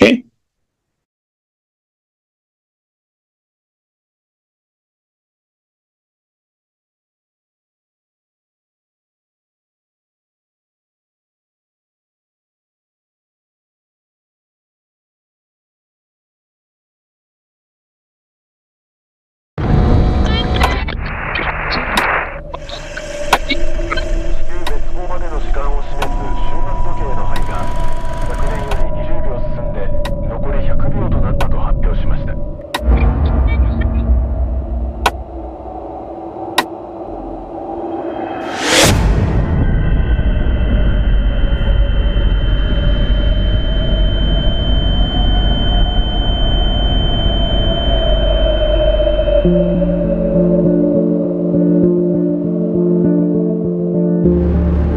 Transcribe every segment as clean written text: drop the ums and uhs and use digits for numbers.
Okay.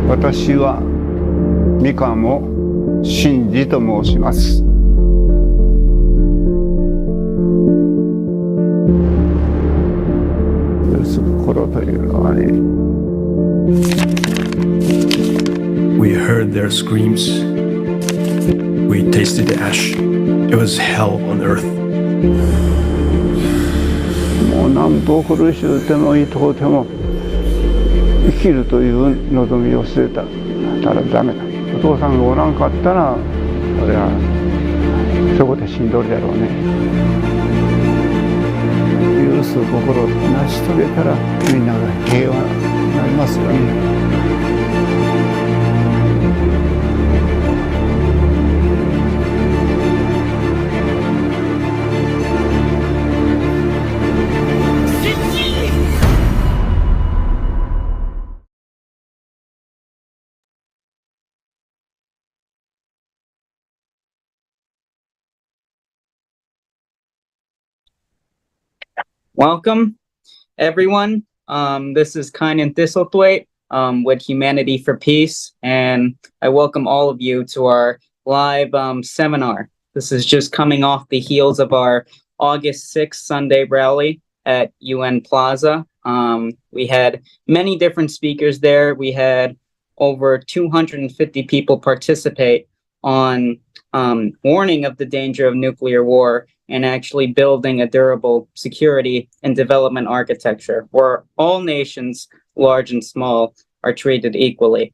私は三鴨真嗣と申します。心というのはね。We heard their screams. We tasted the ash. It was hell on earth. もう何歩苦しゅうてもいとうても生きるという望みを捨てたらダメだ。お父さんがおらんかったら俺はそこで死んどるやろうね。許す心を成し遂げたらみんなが平和になりますよね。Welcome, everyone. This is Kynan Thistlethwaite with Humanity for Peace, and I welcome all of you to our live seminar. This is just coming off the heels of our August 6th Sunday rally at UN Plaza. We had many different speakers there. We had over 250 people participate on warning of the danger of nuclear war and actually building a durable security and development architecture where all nations, large and small, are treated equally.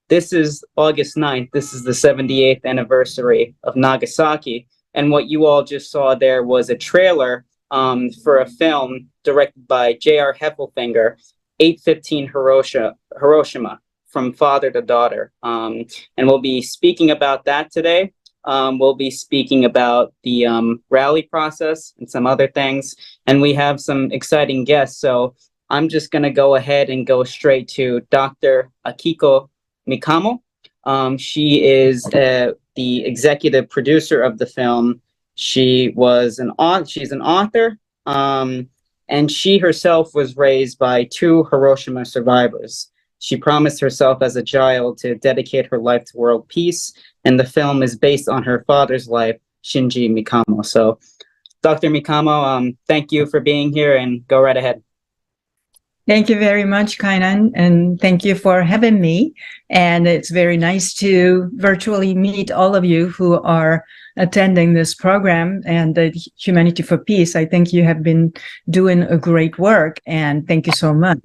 This is August 9th. This is the 78th anniversary of Nagasaki. And what you all just saw there was a trailer for a film directed by J.R. Heffelfinger, 815 Hiroshima, From Father to Daughter. And we'll be speaking about that today. We'll be speaking about the rally process and some other things, and we have some exciting guests. So I'm just going to go ahead and go straight to Dr. Akiko Mikamo. She is the executive producer of the film. She's an author, and she herself was raised by two Hiroshima survivors. She promised herself as a child to dedicate her life to world peace, and the film is based on her father's life, Shinji Mikamo. So, Dr. Mikamo, thank you for being here, and go right ahead. Thank you very much, Kynan, and thank you for having me. And it's very nice to virtually meet all of you who are attending this program and the Humanity for Peace. I think you have been doing a great work, and thank you so much.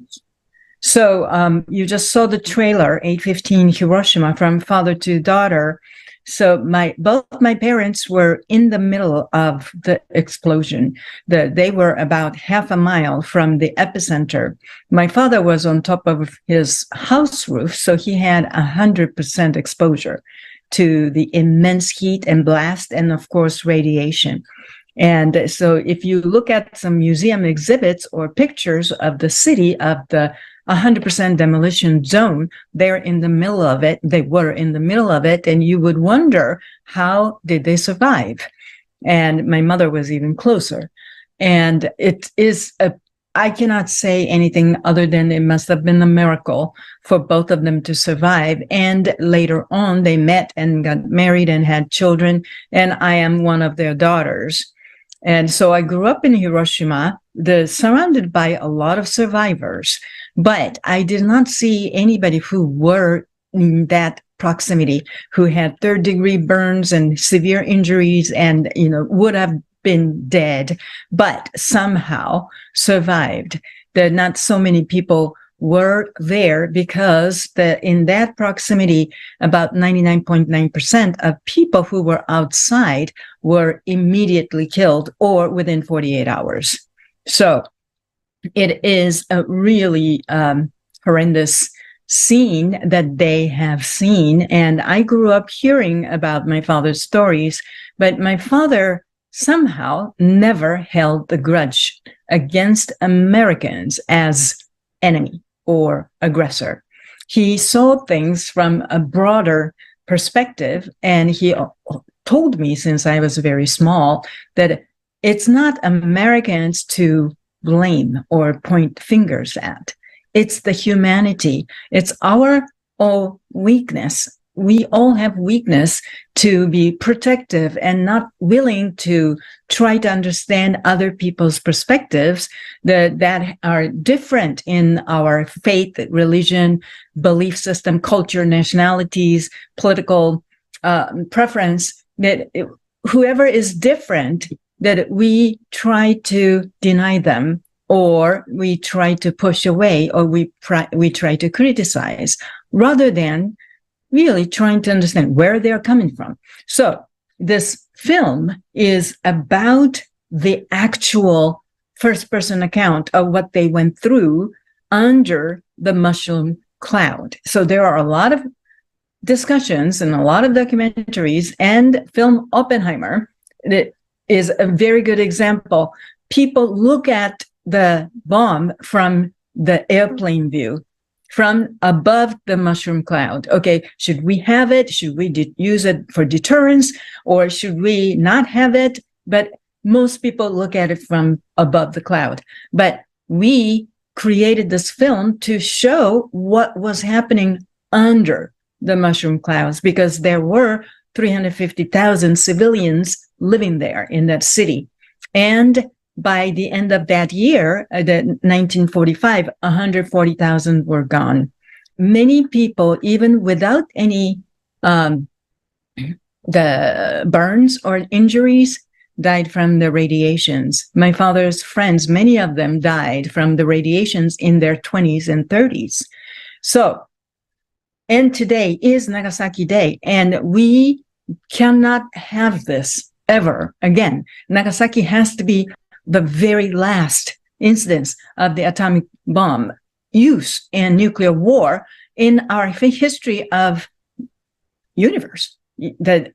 So you just saw the trailer, 815 Hiroshima, From Father to Daughter. So both my parents were in the middle of the explosion. They were about half a mile from the epicenter. My father was on top of his house roof, so he had 100% exposure to the immense heat and blast and, of course, radiation. And so if you look at some museum exhibits or pictures of the city of the 100% demolition zone, they're in the middle of it. They were in the middle of it, and you would wonder, how did they survive? And my mother was even closer. And it is I cannot say anything other than it must have been a miracle for both of them to survive. And later on, they met and got married and had children, and I am one of their daughters. And so I grew up in Hiroshima, surrounded by a lot of survivors, but I did not see anybody who were that proximity who had third-degree burns and severe injuries and, would have been dead, but somehow survived. That not so many people were there because in that proximity, about 99.9% of people who were outside were immediately killed or within 48 hours. So it is a really horrendous scene that they have seen. And I grew up hearing about my father's stories, but my father somehow never held a grudge against Americans as enemy or aggressor. He saw things from a broader perspective, and he told me since I was very small that it's not Americans to blame or point fingers at. It's the humanity. It's our weakness. We all have weakness to be protective and not willing to try to understand other people's perspectives that are different in our faith, religion, belief system, culture, nationalities, political preference, that whoever is different, that we try to deny them, or we try to push away, or we try to criticize, rather than really trying to understand where they're coming from. So this film is about the actual first-person account of what they went through under the mushroom cloud. So there are a lot of discussions and a lot of documentaries, and film Oppenheimer that is a very good example. People look at the bomb from the airplane view, from above the mushroom cloud. Okay, should we have it? Should we use it for deterrence, or should we not have it? But most people look at it from above the cloud. But we created this film to show what was happening under the mushroom clouds, because there were 350,000 civilians living there in that city. And by the end of that year, 1945, 140,000 were gone. Many people, even without any the burns or injuries, died from the radiations. My father's friends, many of them died from the radiations in their 20s and 30s. So, and today is Nagasaki Day, and we cannot have this ever again. Nagasaki has to be the very last incidence of the atomic bomb use and nuclear war in our history of universe. That,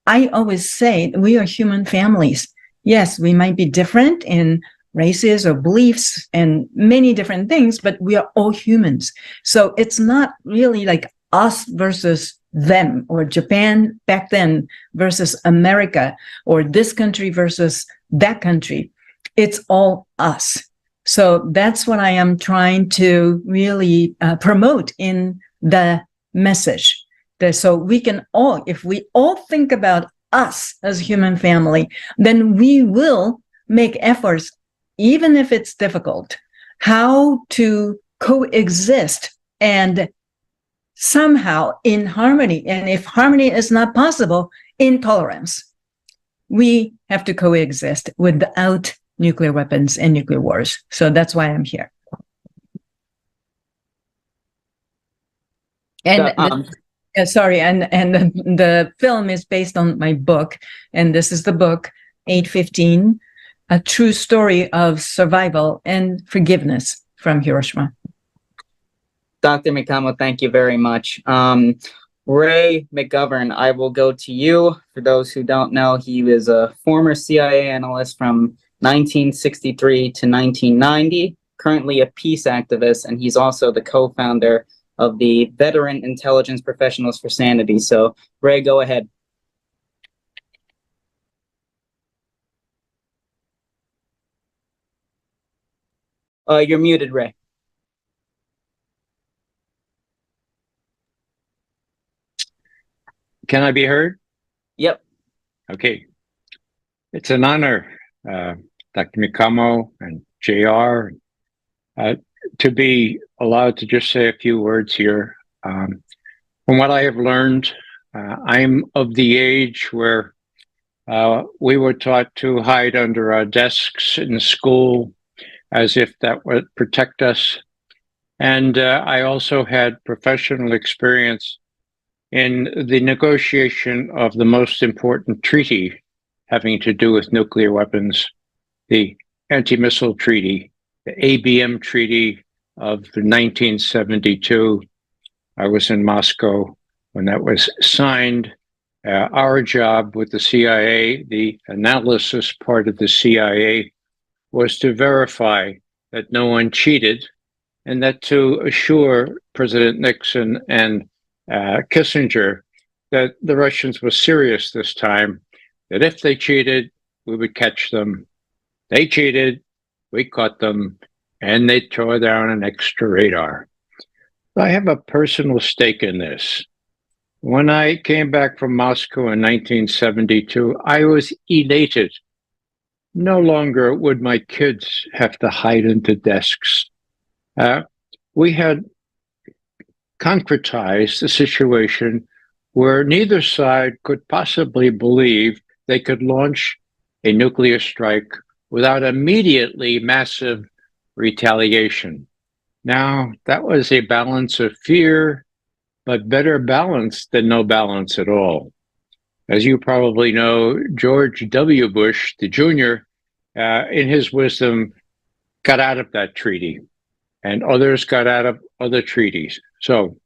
I always say we are human families. Yes, we might be different in races or beliefs and many different things, but we are all humans. So it's not really like us versus them, or Japan back then versus America, or this country versus that country. It's all us. So that's what I am trying to really promote in the message. So we can all, if we all think about us as a human family, then we will make efforts, even if it's difficult, how to coexist and somehow in harmony. And if harmony is not possible, in tolerance, we have to coexist without nuclear weapons and nuclear wars. So that's why I'm here. And sorry, and the film is based on my book, and this is the book 815, A True Story of Survival and Forgiveness from Hiroshima. Dr. Mikamo, thank you very much. Ray McGovern, I will go to you. For those who don't know, he was a former CIA analyst from 1963 to 1990, currently a peace activist, and he's also the co-founder of the Veteran Intelligence Professionals for Sanity. So, Ray, go ahead. You're muted, Ray. Can I be heard? Yep. Okay. It's an honor, Dr. Mikamo and JR, to be allowed to just say a few words here. From what I have learned, I'm of the age where we were taught to hide under our desks in school as if that would protect us. And I also had professional experience in the negotiation of the most important treaty having to do with nuclear weapons, the Anti-Missile Treaty, the ABM Treaty of 1972. I was in Moscow when that was signed. Our job with the CIA, the analysis part of the CIA, was to verify that no one cheated and that to assure President Nixon and Kissinger that the Russians were serious this time, that if they cheated, we would catch them. They cheated, we caught them, and they tore down an extra radar. I have a personal stake in this. When I came back from Moscow in 1972, I was elated. No longer would my kids have to hide into desks. We had concretized a situation where neither side could possibly believe they could launch a nuclear strike without immediately massive retaliation. Now, that was a balance of fear, but better balance than no balance at all. As you probably know, George W. Bush, the Jr., in his wisdom, got out of that treaty, and others got out of other treaties. So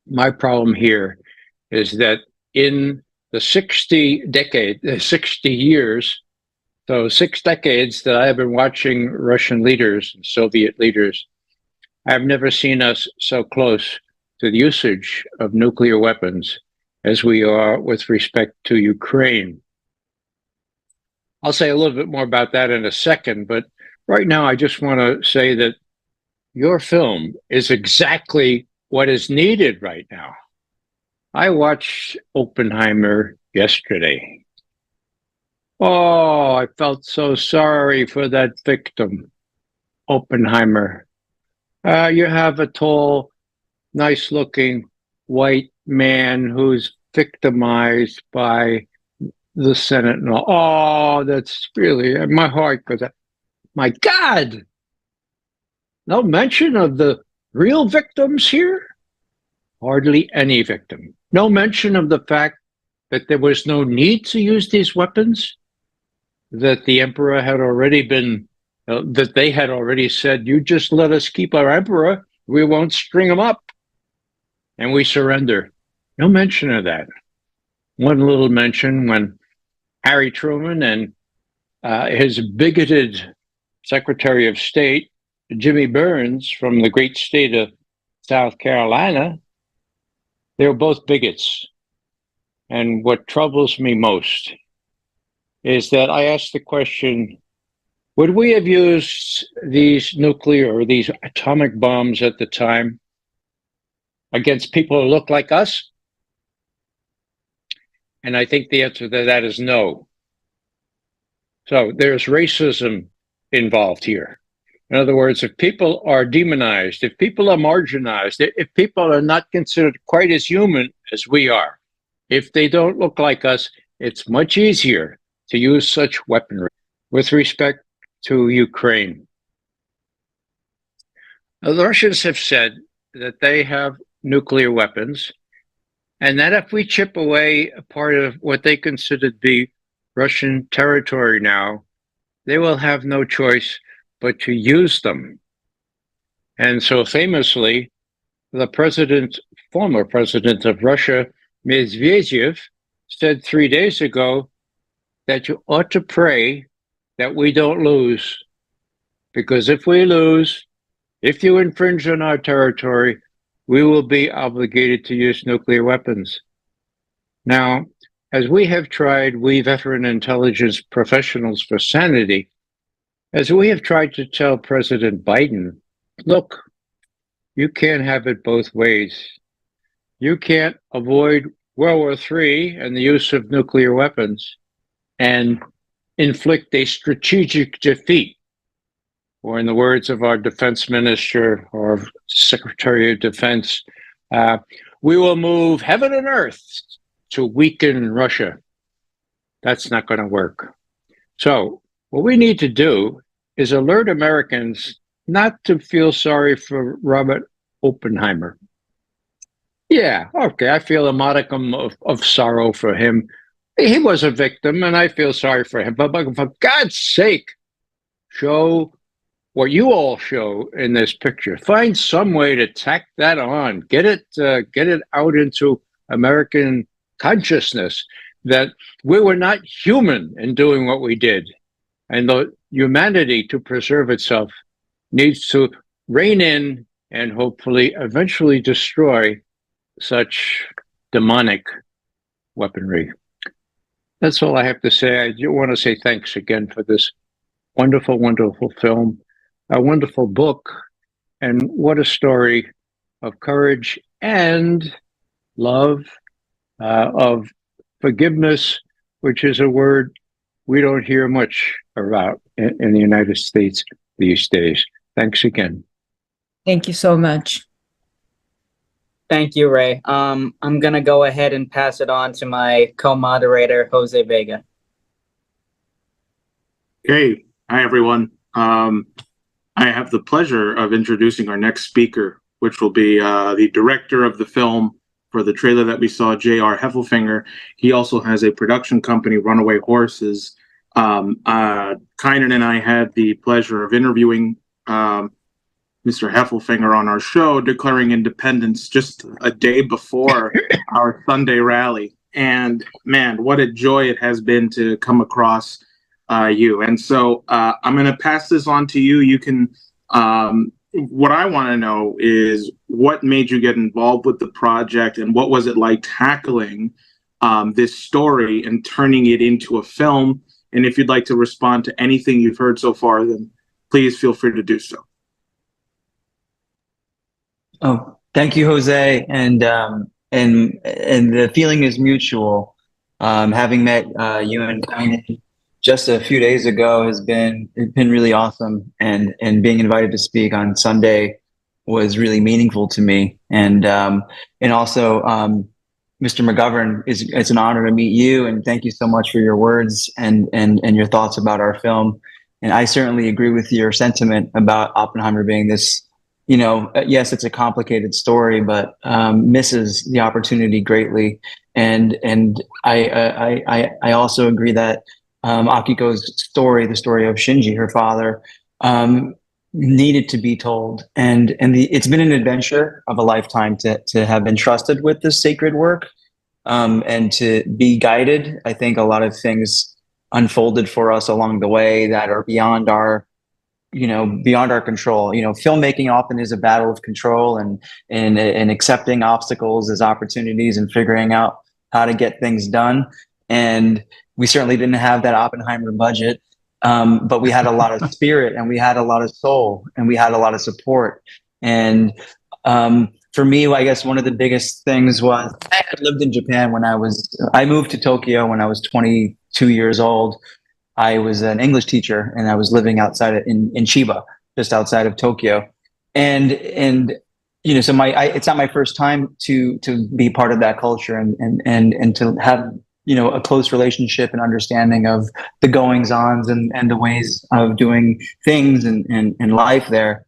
my problem here is that in the 60 years, so 6 decades that I have been watching Russian leaders and Soviet leaders, I've never seen us so close to the usage of nuclear weapons as we are with respect to Ukraine. I'll say a little bit more about that in a second, but right now I just want to say that your film is exactly what is needed right now. I watched Oppenheimer yesterday. Oh, I felt so sorry for that victim, Oppenheimer. You have a tall, nice-looking white man who's victimized by the Senate. And oh, that's really, my heart goes out. My God! No mention of the real victims here? Hardly any victim. No mention of the fact that there was no need to use these weapons, that the emperor had already been, that they had already said, you just let us keep our emperor, we won't string him up, and we surrender. No mention of that. One little mention when Harry Truman and his bigoted Secretary of State, Jimmy Burns, from the great state of South Carolina, they were both bigots. And what troubles me most is that I asked the question, would we have used these nuclear or these atomic bombs at the time against people who look like us? And I think the answer to that is no. So there's racism involved here. In other words, if people are demonized, if people are marginalized, if people are not considered quite as human as we are, if they don't look like us, it's much easier to use such weaponry. With respect to Ukraine, now, the Russians have said that they have nuclear weapons, and that if we chip away a part of what they consider to be Russian territory now, they will have no choice but to use them. And so famously, the former president of Russia, Medvedev, said 3 days ago that you ought to pray that we don't lose, because if we lose, if you infringe on our territory, we will be obligated to use nuclear weapons. Now, as we have tried, we veteran intelligence professionals for sanity, as we have tried to tell President Biden, look, you can't have it both ways. You can't avoid World War III and the use of nuclear weapons and inflict a strategic defeat, or in the words of our defense minister or Secretary of Defense, we will move heaven and earth to weaken Russia. That's not going to work. So what we need to do is alert Americans not to feel sorry for Robert Oppenheimer. Yeah, okay, I feel a modicum of sorrow for him. He was a victim, and I feel sorry for him. But for God's sake, show what you all show in this picture. Find some way to tack that on. Get it out into American consciousness that we were not human in doing what we did. And the humanity, to preserve itself, needs to rein in and hopefully eventually destroy such demonic weaponry. That's all I have to say. I do want to say thanks again for this wonderful, wonderful film, a wonderful book, and what a story of courage and love, of forgiveness, which is a word we don't hear much about in the United States these days. Thanks again. Thank you so much. Thank you, Ray. I'm going to go ahead and pass it on to my co-moderator, Jose Vega. Hey, hi, everyone. I have the pleasure of introducing our next speaker, which will be the director of the film for the trailer that we saw, J.R. Heffelfinger. He also has a production company, Runaway Horses. Kynan and I had the pleasure of interviewing Mr. Heffelfinger on our show, declaring independence just a day before our Sunday rally. And man, what a joy it has been to come across you. And so I'm going to pass this on to you. You can, what I want to know is what made you get involved with the project, and what was it like tackling this story and turning it into a film? And if you'd like to respond to anything you've heard so far, then please feel free to do so. Oh, thank you, Jose, and the feeling is mutual. Having met you and Kynan just a few days ago has been really awesome, and being invited to speak on Sunday was really meaningful to me. And also, Mr. McGovern, it's an honor to meet you, and thank you so much for your words and your thoughts about our film. And I certainly agree with your sentiment about Oppenheimer being this. Yes, it's a complicated story, but misses the opportunity greatly. And I also agree that Akiko's story, the story of Shinji, her father, needed to be told. And it's been an adventure of a lifetime to have been trusted with this sacred work, and to be guided. I think a lot of things unfolded for us along the way that are beyond our control. Filmmaking often is a battle of control, and accepting obstacles as opportunities and figuring out how to get things done. And we certainly didn't have that Oppenheimer budget, but we had a lot of spirit, and we had a lot of soul, and we had a lot of support. And for me, I guess one of the biggest things was I had lived in Japan I moved to Tokyo when I was 22 years old. I was an English teacher, and I was living outside in Chiba, just outside of Tokyo. And so it's not my first time to be part of that culture and to have, a close relationship and understanding of the goings-ons and the ways of doing things and life there.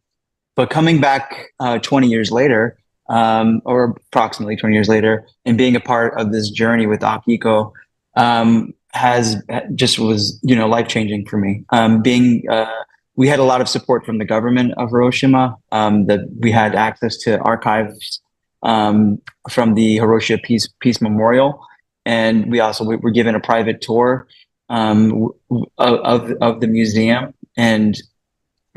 But coming back 20 years later, or approximately 20 years later, and being a part of this journey with Akiko, was life-changing for me. We had a lot of support from the government of Hiroshima, that we had access to archives from the Hiroshima Peace Memorial, and we were given a private tour of the museum, and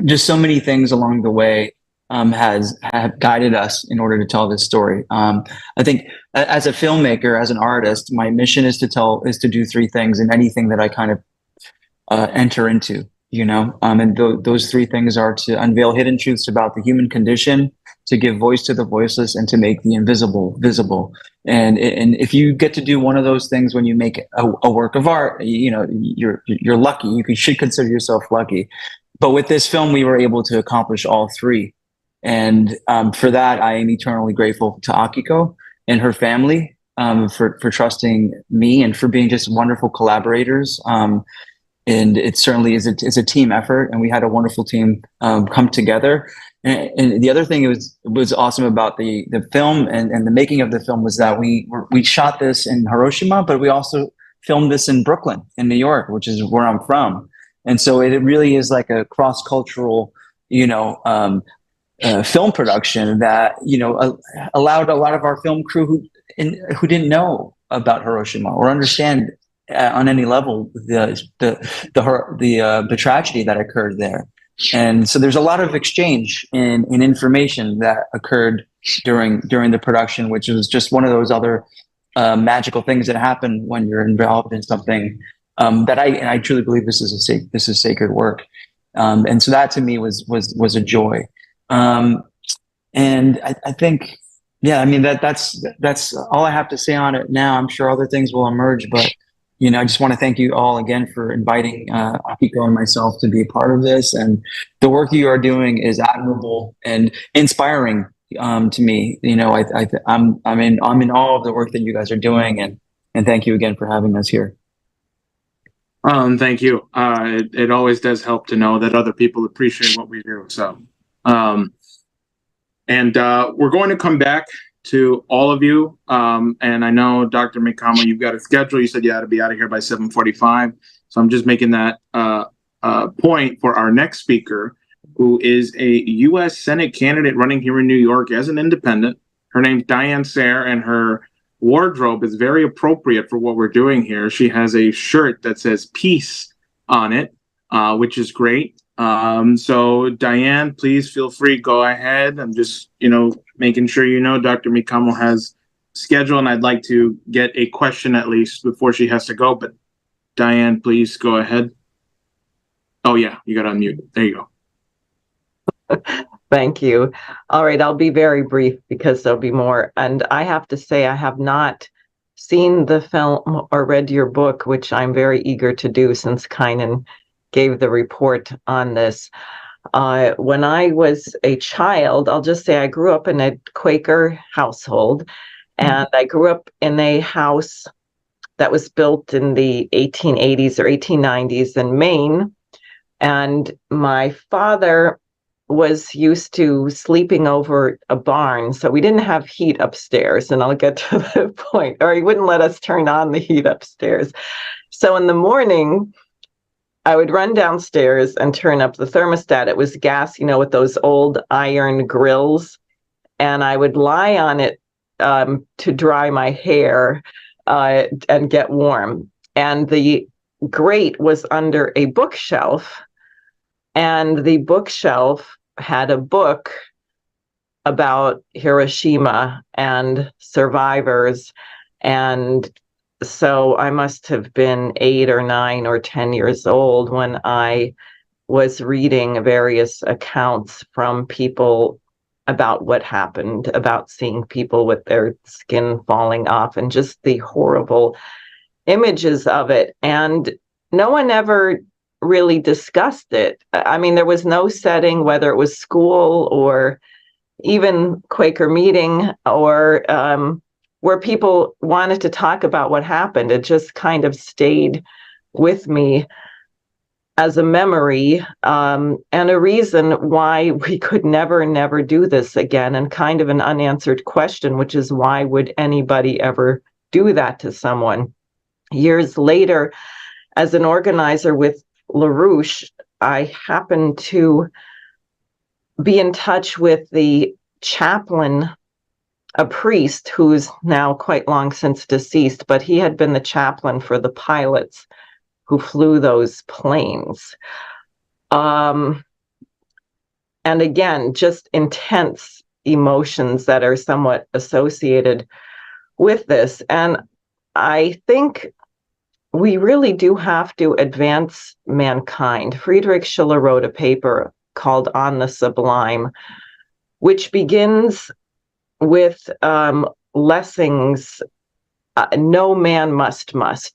just so many things along the way have guided us in order to tell this story. I think as a filmmaker, as an artist, my mission is to do three things in anything that I kind of enter into, and those three things are to unveil hidden truths about the human condition, to give voice to the voiceless, and to make the invisible visible. And if you get to do one of those things when you make a work of art, you're lucky. You should consider yourself lucky. But with this film, we were able to accomplish all three. And for that, I am eternally grateful to Akiko. and her family for trusting me and for being just wonderful collaborators. And it certainly is a team effort, and we had a wonderful team come together. And the other thing was awesome about the film and the making of the film was that we shot this in Hiroshima, but we also filmed this in Brooklyn, in New York, which is where I'm from. And so it really is like a cross-cultural, film production that allowed a lot of our film crew who didn't know about Hiroshima or understand on any level the tragedy that occurred there. And so there's a lot of exchange in information that occurred during the production, which was just one of those other magical things that happen when you're involved in something that I truly believe this is sacred work. And so that to me was a joy. And I think, yeah, I mean, that's all I have to say on it now. I'm sure other things will emerge, but I just want to thank you all again for inviting Akiko and myself to be a part of this. And the work you are doing is admirable and inspiring to me. I'm in awe of the work that you guys are doing, and thank you again for having us here. Thank you. It always does help to know that other people appreciate what we do. So, we're going to come back to all of you. And I know, Dr. Mikamo, you've got a schedule. You said you had to be out of here by 7:45. So I'm just making that point for our next speaker, who is a U.S. Senate candidate running here in New York as an independent. Her name's Diane Sare, and her wardrobe is very appropriate for what we're doing here. She has a shirt that says peace on it, which is great. So Diane, please feel free, go ahead. I'm just, making sure Dr. Mikamo has schedule, and I'd like to get a question at least before she has to go, but Diane, please go ahead. Oh yeah, you got to unmute. There you go. Thank you. All right, I'll be very brief because there'll be more. And I have to say, I have not seen the film or read your book, which I'm very eager to do since Kynan gave the report on this. When I was a child, I'll just say I grew up in a Quaker household, and I grew up in a house that was built in the 1880s or 1890s in Maine. And my father was used to sleeping over a barn, so we didn't have heat upstairs, and I'll get to the point, or he wouldn't let us turn on the heat upstairs. So in the morning, I would run downstairs and turn up the thermostat. It was gas, with those old iron grills, and I would lie on it to dry my hair and get warm. And the grate was under a bookshelf, and the bookshelf had a book about Hiroshima and survivors. And so I must have been 8 or 9 or 10 years old when I was reading various accounts from people about what happened, about seeing people with their skin falling off and just the horrible images of it. And no one ever really discussed it. I mean, there was no setting, whether it was school or even Quaker meeting or where people wanted to talk about what happened. It just kind of stayed with me as a memory and a reason why we could never do this again, and kind of an unanswered question, which is why would anybody ever do that to someone? Years later, as an organizer with LaRouche, I happened to be in touch with the chaplain, a priest who's now quite long since deceased, but he had been the chaplain for the pilots who flew those planes. And again, just intense emotions that are somewhat associated with this. And I think we really do have to advance mankind. Friedrich Schiller wrote a paper called On the Sublime, which begins with Lessing's no man must,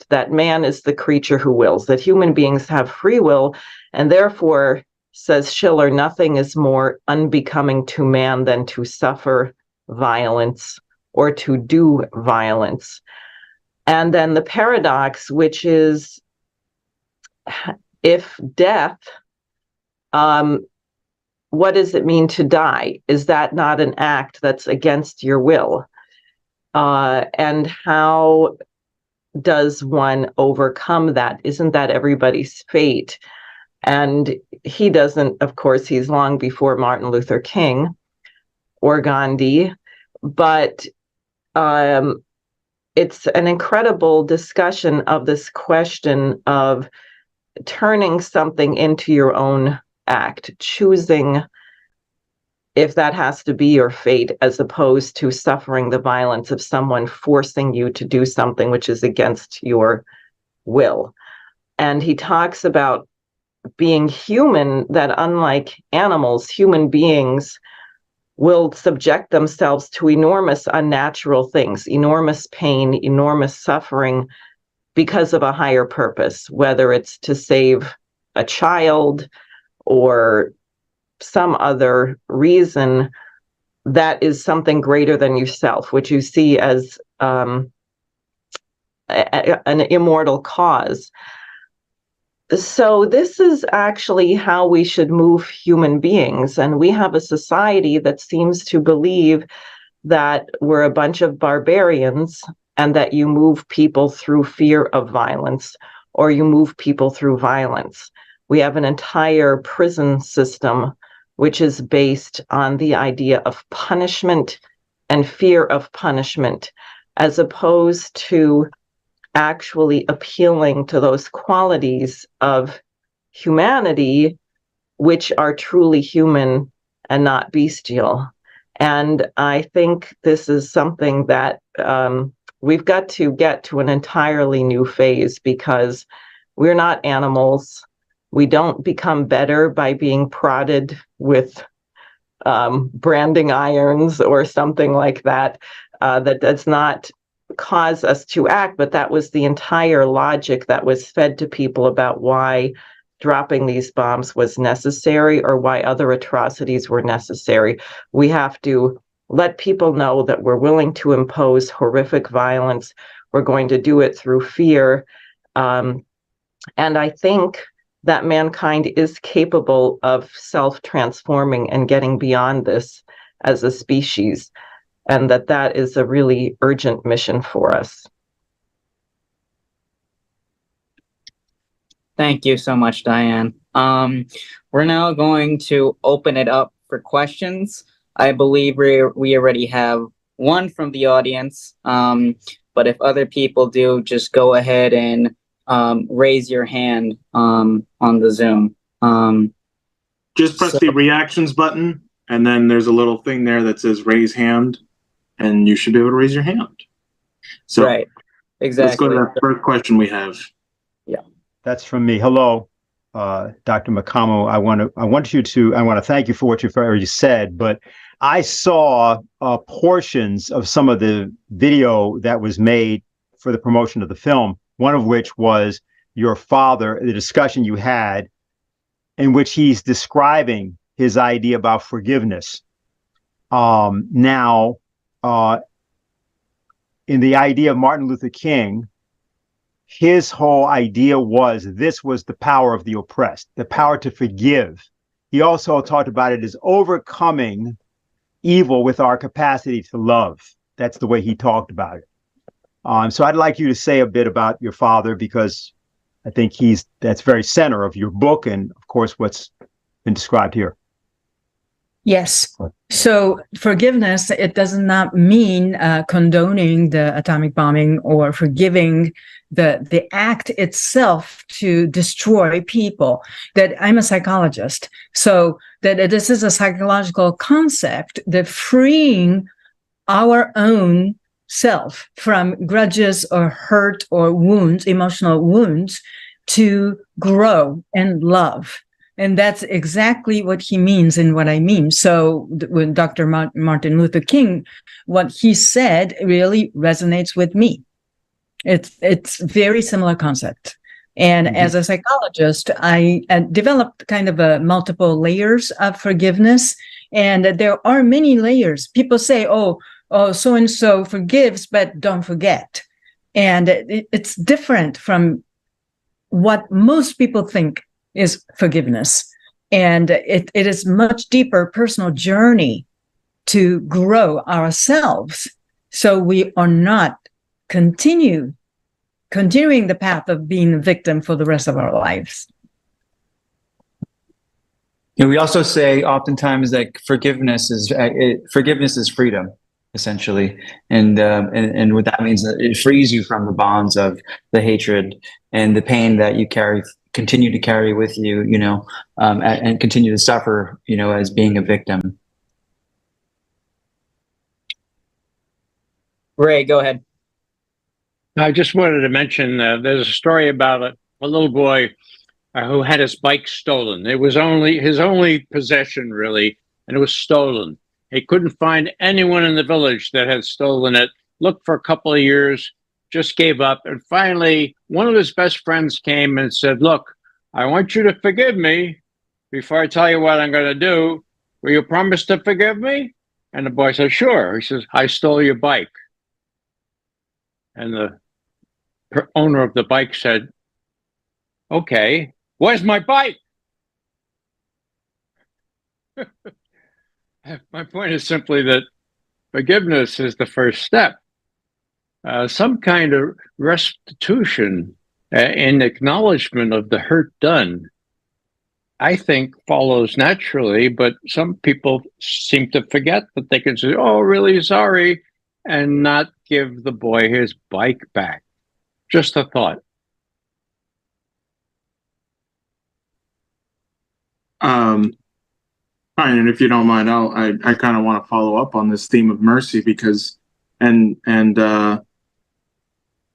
that man is the creature who wills, that human beings have free will, and therefore, says Schiller, nothing is more unbecoming to man than to suffer violence or to do violence. And then the paradox, which is, if death, what does it mean to die? Is that not an act that's against your will? And how does one overcome that? Isn't that everybody's fate? And he doesn't, of course, he's long before Martin Luther King or Gandhi, but it's an incredible discussion of this question of turning something into your own act, choosing if that has to be your fate, as opposed to suffering the violence of someone forcing you to do something which is against your will. And he talks about being human, that unlike animals, human beings will subject themselves to enormous unnatural things, enormous pain, enormous suffering, because of a higher purpose, whether it's to save a child or some other reason that is something greater than yourself, which you see as an immortal cause. So this is actually how we should move human beings. And we have a society that seems to believe that we're a bunch of barbarians and that you move people through fear of violence, or you move people through violence. We have an entire prison system which is based on the idea of punishment and fear of punishment, as opposed to actually appealing to those qualities of humanity which are truly human and not bestial. And I think this is something that we've got to get to an entirely new phase, because we're not animals. We don't become better by being prodded with branding irons or something like that. That does not cause us to act, but that was the entire logic that was fed to people about why dropping these bombs was necessary, or why other atrocities were necessary. We have to let people know that we're willing to impose horrific violence. We're going to do it through fear. And I think that mankind is capable of self-transforming and getting beyond this as a species, and that is a really urgent mission for us. Thank you so much, Diane. We're now going to open it up for questions. I believe we already have one from the audience, but if other people do, just go ahead and raise your hand on the Zoom. Just press the reactions button, and then there's a little thing there that says raise hand, and you should be able to raise your hand. So right, exactly. Let's go to that first question we have. Yeah, that's from me. Hello, Dr. Mikamo. I want to thank you for what you've already said, but I saw portions of some of the video that was made for the promotion of the film, one of which was your father, the discussion you had, in which he's describing his idea about forgiveness. Now, in the idea of Martin Luther King, his whole idea was this was the power of the oppressed, the power to forgive. He also talked about it as overcoming evil with our capacity to love. That's the way he talked about it. So I'd like you to say a bit about your father, because I think that's very center of your book and, of course, what's been described here. Yes. So forgiveness, it does not mean condoning the atomic bombing or forgiving the act itself to destroy people. That I'm a psychologist, so that this is a psychological concept that freeing our own self from grudges or hurt or wounds, emotional wounds, to grow and love. And that's exactly what he means and what I mean. So when Dr. Martin Luther King, what he said really resonates with me. It's very similar concept. And as a psychologist, I developed kind of a multiple layers of forgiveness. And there are many layers. People say, oh, oh, so and so forgives, but don't forget. And it's different from what most people think is forgiveness. And it is much deeper personal journey to grow ourselves, so we are not continuing the path of being a victim for the rest of our lives. We also say oftentimes that forgiveness is freedom, essentially, and what that means, that it frees you from the bonds of the hatred and the pain that you continue to carry with you, and continue to suffer, as being a victim. Ray, go ahead. I just wanted to mention there's a story about a little boy who had his bike stolen. It was his only possession, really, and it was stolen. He couldn't find anyone in the village that had stolen it. Looked for a couple of years, just gave up. And finally, one of his best friends came and said, "Look, I want you to forgive me before I tell you what I'm going to do. Will you promise to forgive me?" And the boy said, "Sure." He says, "I stole your bike." And the owner of the bike said, "Okay, where's my bike?" My point is simply that forgiveness is the first step. Some kind of restitution and acknowledgement of the hurt done, I think, follows naturally, but some people seem to forget that they can say, "Oh, really sorry," and not give the boy his bike back. Just a thought. Fine, and if you don't mind, I kind of want to follow up on this theme of mercy, because Mr.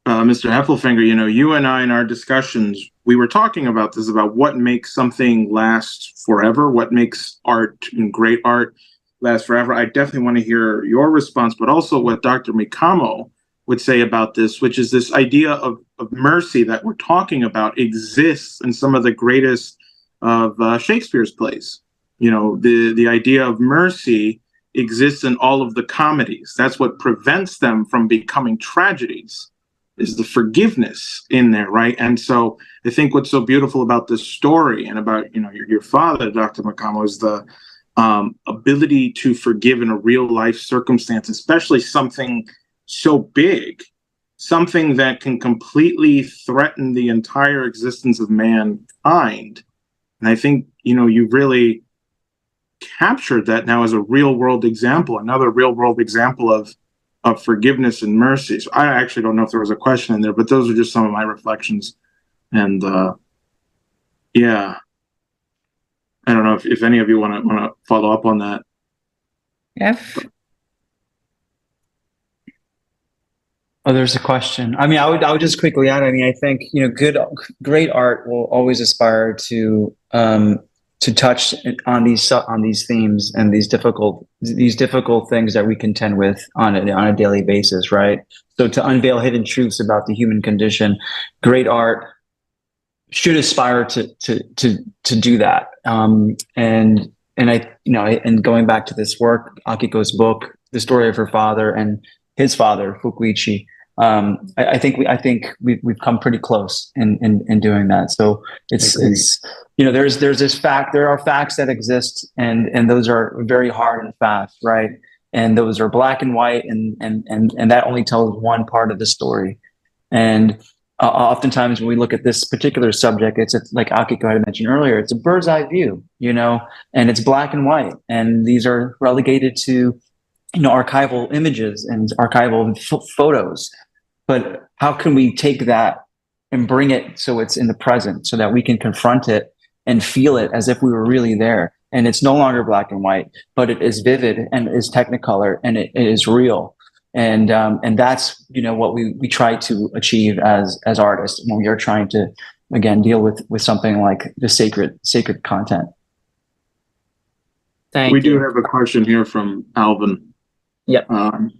Heffelfinger, you and I in our discussions, we were talking about this, about what makes something last forever, what makes art and great art last forever. I definitely want to hear your response, but also what Dr. Mikamo would say about this, which is this idea of mercy that we're talking about exists in some of the greatest of Shakespeare's plays. The idea of mercy exists in all of the comedies. That's what prevents them from becoming tragedies, is the forgiveness in there, right? And so I think what's so beautiful about this story and about your father, Dr. Mikamo, is the ability to forgive in a real life circumstance, especially something so big, something that can completely threaten the entire existence of mankind. And I think you really captured that now as a real world example, another real world example of forgiveness and mercy. So I actually don't know if there was a question in there, but those are just some of my reflections. And yeah, I don't know if any of you want to follow up on that. Oh, there's a question. I mean, I would just quickly add. I mean, I think great art will always aspire to touch on these themes and these difficult things that we contend with on a daily basis, right? So to unveil hidden truths about the human condition, great art should aspire to do that. And going back to this work, Akiko's book, the story of her father and his father, Fukuichi. I think we've come pretty close in doing that. So it's there's this fact. There are facts that exist, and those are very hard and fast, right? And those are black and white, and that only tells one part of the story. And oftentimes when we look at this particular subject, it's like Akiko had mentioned earlier, it's a bird's eye view, and it's black and white, and these are relegated to archival images and archival photos. But how can we take that and bring it so it's in the present, so that we can confront it and feel it as if we were really there? And it's no longer black and white, but it is vivid and is technicolor, and it is real. And that's what we try to achieve as artists when we are trying to, again, deal with something like the sacred content. We do have a question here from Alvin. Yep. Let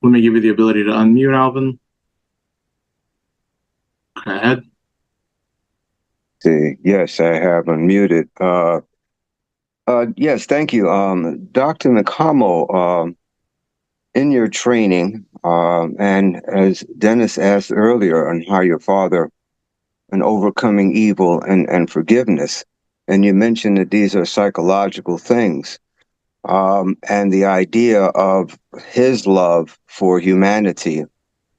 me give you the ability to unmute, Alvin. Go ahead. Yes, I have unmuted. Yes, thank you. Dr. Mikamo, in your training, and as Dennis asked earlier on how your father and overcoming evil and forgiveness, and you mentioned that these are psychological things, and the idea of his love for humanity,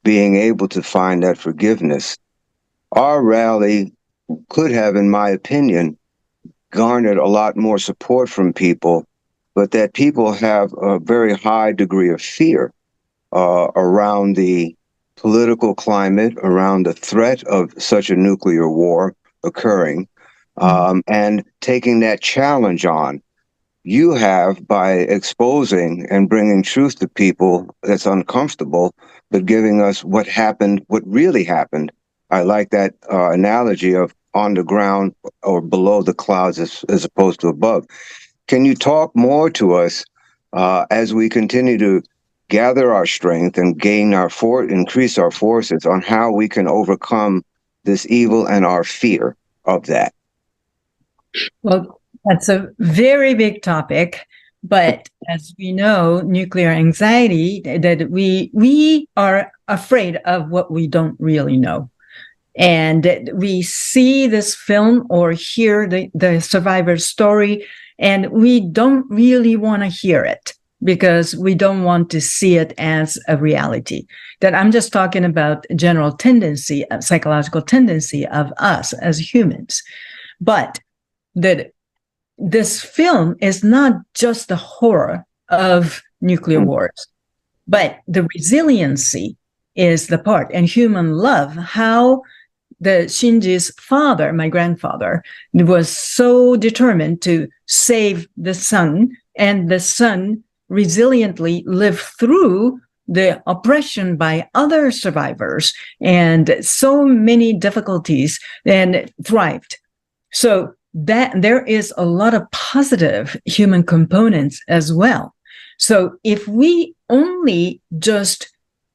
being able to find that forgiveness. Our rally could have, in my opinion, garnered a lot more support from people, but that people have a very high degree of fear around the political climate, around the threat of such a nuclear war occurring, and taking that challenge on. You have, by exposing and bringing truth to people that's uncomfortable, but giving us what happened, what really happened. I like that analogy of on the ground or below the clouds as opposed to above. Can you talk more to us as we continue to gather our strength and gain our increase our forces on how we can overcome this evil and our fear of that? Well, that's a very big topic, but as we know, nuclear anxiety, that we are afraid of what we don't really know. And we see this film or hear the survivor's story, and we don't really want to hear it because we don't want to see it as a reality. That I'm just talking about general tendency, psychological tendency of us as humans. But that this film is not just the horror of nuclear wars, but the resiliency is the part, and human love, how the Shinji's father, my grandfather, was so determined to save the son, and the son resiliently lived through the oppression by other survivors and so many difficulties and thrived. So that there is a lot of positive human components as well. So if we only just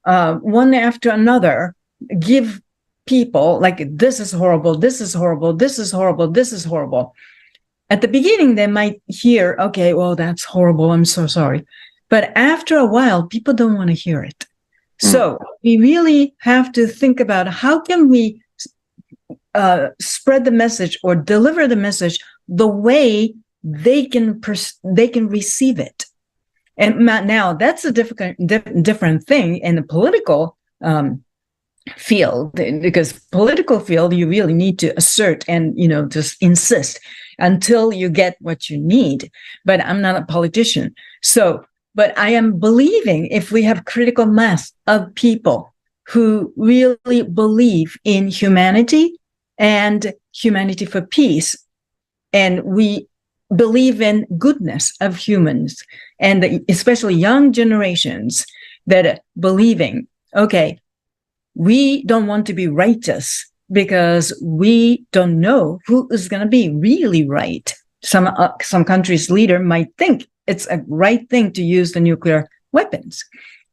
one after another give people like, this is horrible, this is horrible, this is horrible, this is horrible. At the beginning, they might hear, okay, well, that's horrible, I'm so sorry. But after a while, people don't want to hear it. So we really have to think about how can we spread the message or deliver the message the way they can receive it. And now that's a different thing in the political field, because political field, you really need to assert and, just insist until you get what you need. But I'm not a politician. So, but I am believing if we have critical mass of people who really believe in humanity and humanity for peace, and we believe in goodness of humans, and especially young generations that are believing, okay, we don't want to be righteous because we don't know who is going to be really right. Some countries' leader might think it's a right thing to use the nuclear weapons.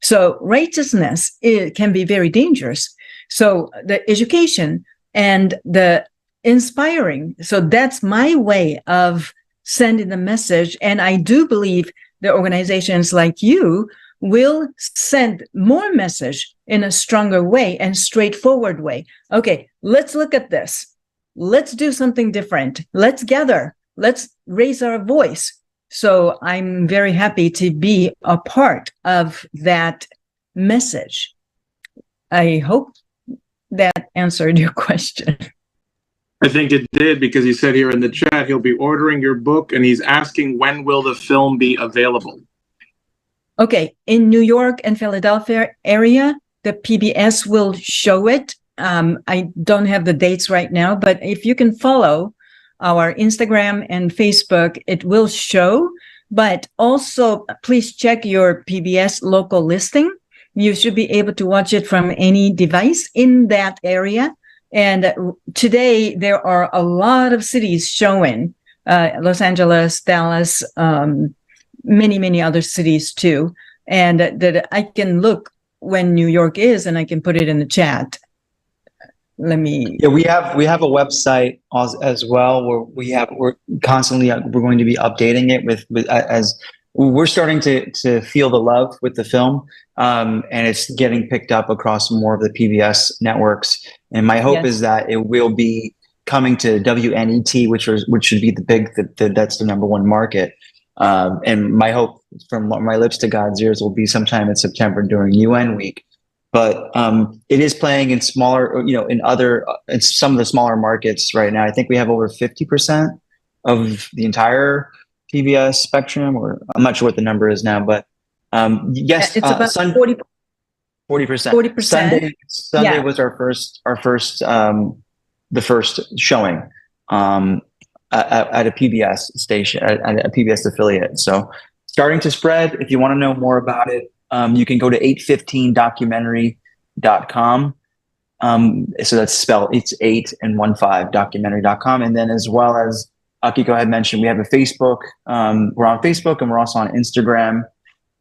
So righteousness can be very dangerous. So the education and the inspiring, so that's my way of sending the message. And I do believe the organizations like you will send more message in a stronger way and straightforward way. Okay, let's look at this. Let's do something different. Let's gather. Let's raise our voice. So I'm very happy to be a part of that message. I hope that answered your question. I think it did, because he said here in the chat he'll be ordering your book, and he's asking when will the film be available? Okay, in New York and Philadelphia area, the PBS will show it. I don't have the dates right now, but if you can follow our Instagram and Facebook, it will show. But also, please check your PBS local listing. You should be able to watch it from any device in that area. And today, there are a lot of cities showing, Los Angeles, Dallas, many, many other cities too. And that I can look when New York is, and I can put it in the chat. Let me. Yeah, we have a website as well where we're constantly we're going to be updating it with as we're starting to feel the love with the film, and it's getting picked up across more of the PBS networks. And my hope is that it will be coming to WNET, which should be that's the number one market. And my hope from my lips to God's ears will be sometime in September during UN week. But it is playing in smaller, in some of the smaller markets right now. I think we have over 50% of the entire PBS spectrum, or I'm not sure what the number is now, but yes, it's about 40%. 40%. Sunday was our first the first showing at a PBS station, at a PBS affiliate. So starting to spread. If you want to know more about it, you can go to 815documentary.com. So that's spelled, it's 8 and 15 documentary.com. And then, as well as Akiko had mentioned, we have a Facebook. We're on Facebook, and we're also on Instagram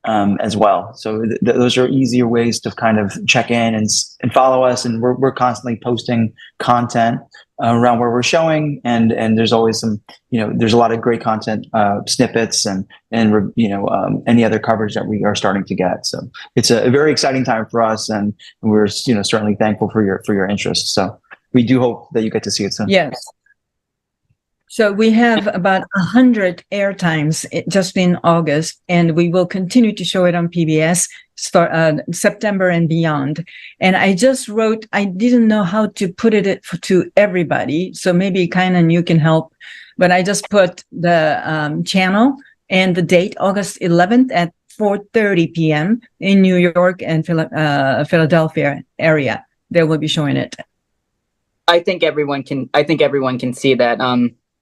as well. So those are easier ways to kind of check in and follow us. And we're constantly posting content around where we're showing, and there's always some, there's a lot of great content, snippets and any other coverage that we are starting to get. So it's a very exciting time for us, and we're certainly thankful for your interest. So we do hope that you get to see it soon. Yes. So we have about 100 airtimes just in August, and we will continue to show it on PBS September and beyond. And I just wrote, I didn't know how to put it to everybody, so maybe Kainan, you can help. But I just put the channel and the date, August 11th at 4:30 p.m. in New York and Philadelphia area. They will be showing it. I think everyone can see that.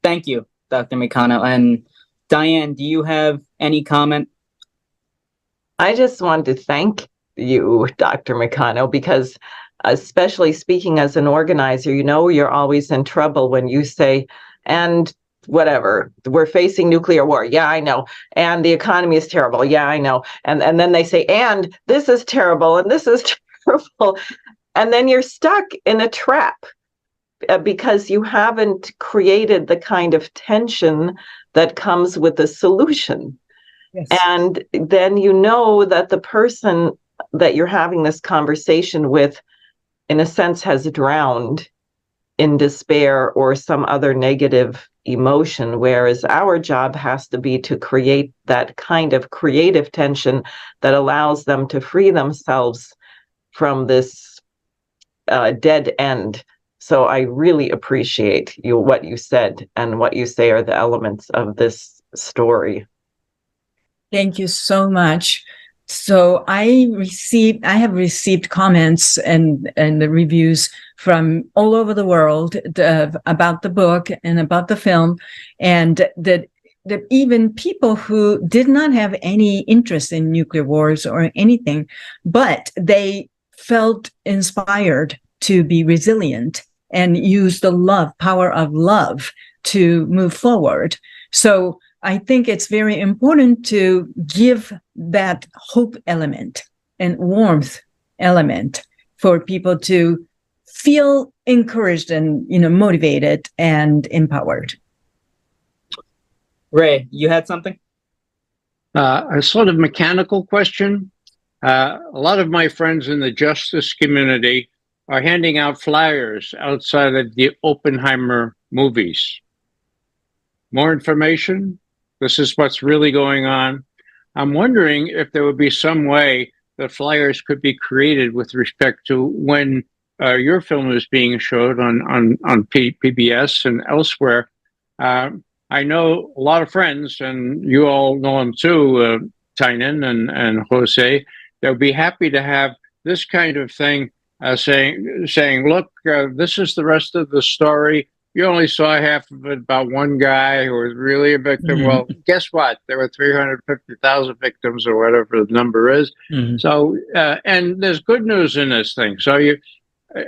Thank you, Dr. Mikano. And Diane, do you have any comment? I just wanted to thank you, Dr. Mikano, because especially speaking as an organizer, you're always in trouble when you say, and whatever, we're facing nuclear war. Yeah, I know. And the economy is terrible. Yeah, I know. And then they say, and this is terrible, and this is terrible. And then you're stuck in a trap. Because you haven't created the kind of tension that comes with a solution. Yes. And then that the person that you're having this conversation with, in a sense, has drowned in despair or some other negative emotion, whereas our job has to be to create that kind of creative tension that allows them to free themselves from this dead end. So I really appreciate what you said, and what you say are the elements of this story. Thank you so much. So I have received comments and the reviews from all over the world about the book and about the film, and that even people who did not have any interest in nuclear wars or anything, but they felt inspired to be resilient and use the power of love to move forward. So I think it's very important to give that hope element and warmth element for people to feel encouraged and, motivated and empowered. Ray, you had something? A sort of mechanical question. A lot of my friends in the justice community are handing out flyers outside of the Oppenheimer movies. More information? This is what's really going on. I'm wondering if there would be some way that flyers could be created with respect to when your film is being showed on PBS and elsewhere. I know a lot of friends, and you all know them too, Tynan and Jose. They'll be happy to have this kind of thing. Saying, look, this is the rest of the story. You only saw half of it about one guy who was really a victim. Mm-hmm. Well, guess what? There were 350,000 victims, or whatever the number is. Mm-hmm. So, and there's good news in this thing. So,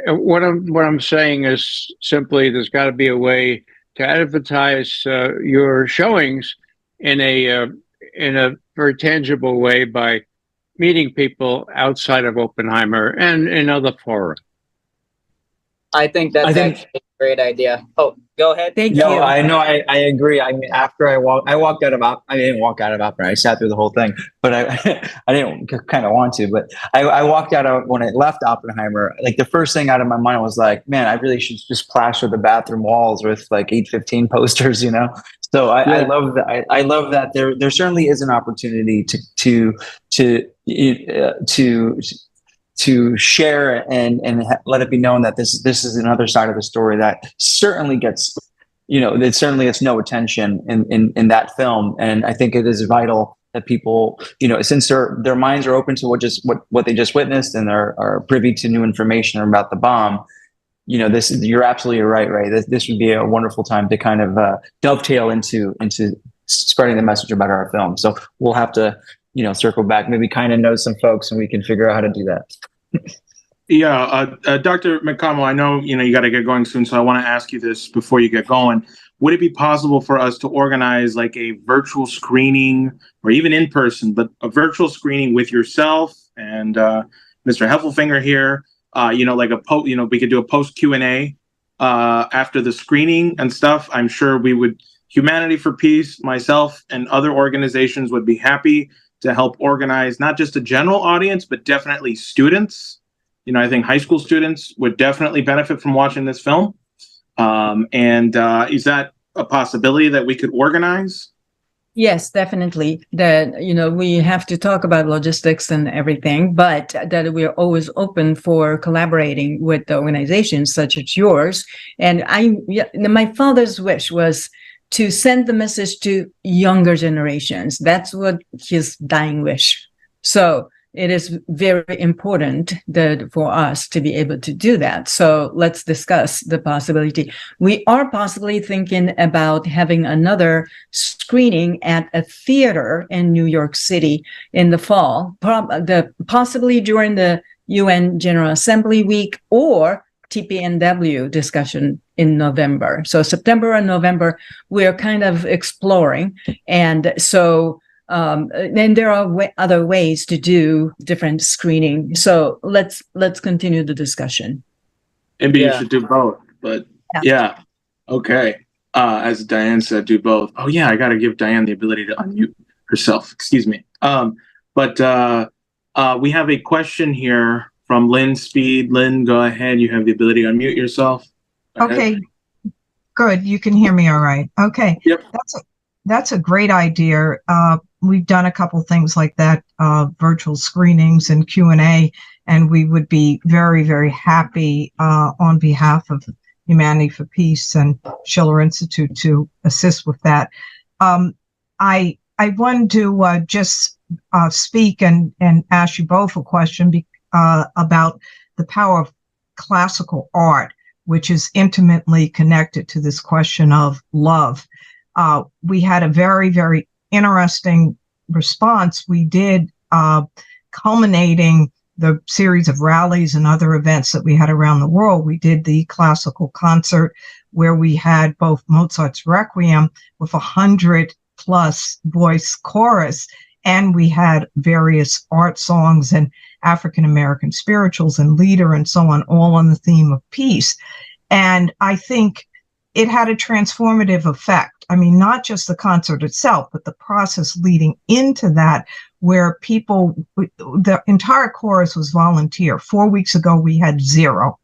what I'm saying is simply, there's got to be a way to advertise your showings in a very tangible way by meeting people outside of Oppenheimer and in other fora. I think that's actually a great idea. Oh, go ahead. Thank No, you. I know. I agree. I mean, after I walked out of I didn't walk out of opera. I sat through the whole thing, but I didn't kind of want to. But I walked out of when I left Oppenheimer. Like the first thing out of my mind was like, man, I really should just plaster the bathroom walls with like 815 posters, you know. So I love that. I love that there certainly is an opportunity to share and let it be known that this is another side of the story that certainly gets, that certainly gets no attention in that film. And I think it is vital that people, since their minds are open to what they just witnessed and are privy to new information about the bomb, you're absolutely right, Ray. This would be a wonderful time to kind of dovetail into spreading the message about our film. So we'll have to circle back, maybe kind of know some folks and we can figure out how to do that. Yeah. Dr. Mikamo, I know, you got to get going soon. So I want to ask you this before you get going. Would it be possible for us to organize like a virtual screening or even in person, but a virtual screening with yourself and Mr. Heffelfinger here, like we could do a post Q&A after the screening and stuff. I'm sure Humanity for Peace, myself and other organizations would be happy to help organize not just a general audience, but definitely students. I think high school students would definitely benefit from watching this film. Is that a possibility that we could organize? Yes, definitely. That, we have to talk about logistics and everything, but that we're always open for collaborating with the organizations such as yours. And my father's wish was to send the message to younger generations. That's what his dying wish. So it is very important that for us to be able to do that. So let's discuss the possibility. We are possibly thinking about having another screening at a theater in New York City in the fall, possibly during the UN General Assembly week or TPNW discussion in November. So September and November, we're kind of exploring. And so then there are other ways to do different screening. So let's continue the discussion. Maybe you should do both, but yeah. Okay. As Diane said, do both. Oh yeah, I got to give Diane the ability to unmute herself. Excuse me. But we have a question here from Lynn Speed. Lynn, go ahead. You have the ability to unmute yourself. Okay, good. You can hear me all right. Okay. Yep. That's a great idea. We've done a couple things like that, virtual screenings and Q&A, and we would be very, very happy on behalf of Humanity for Peace and Schiller Institute to assist with that. I want to just speak and ask you both a question about the power of classical art, which is intimately connected to this question of love. We had a very, very interesting response. We did culminating the series of rallies and other events that we had around the world. We did the classical concert where we had both Mozart's Requiem with 100+ voice chorus, and we had various art songs and African-American spirituals and leader and so on, all on the theme of peace. And I think it had a transformative effect. I mean, not just the concert itself, but the process leading into that, where the entire chorus was volunteer. 4 weeks ago, we had 0.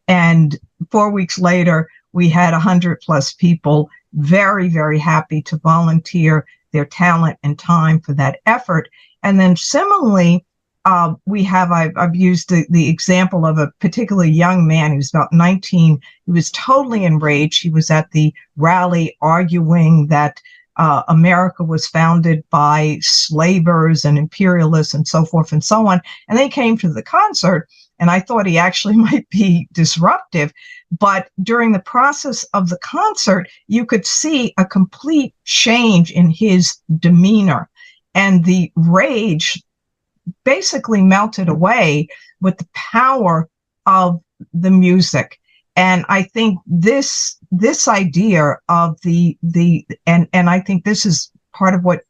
And 4 weeks later, we had 100+ people very, very happy to volunteer their talent and time for that effort. And then similarly, I've used the example of a particularly young man. He was about 19. He was totally enraged. He was at the rally arguing that America was founded by slavers and imperialists and so forth and so on. And they came to the concert, and I thought he actually might be disruptive. But during the process of the concert, you could see a complete change in his demeanor, and the rage basically melted away with the power of the music. And I think this idea of and I think this is part of what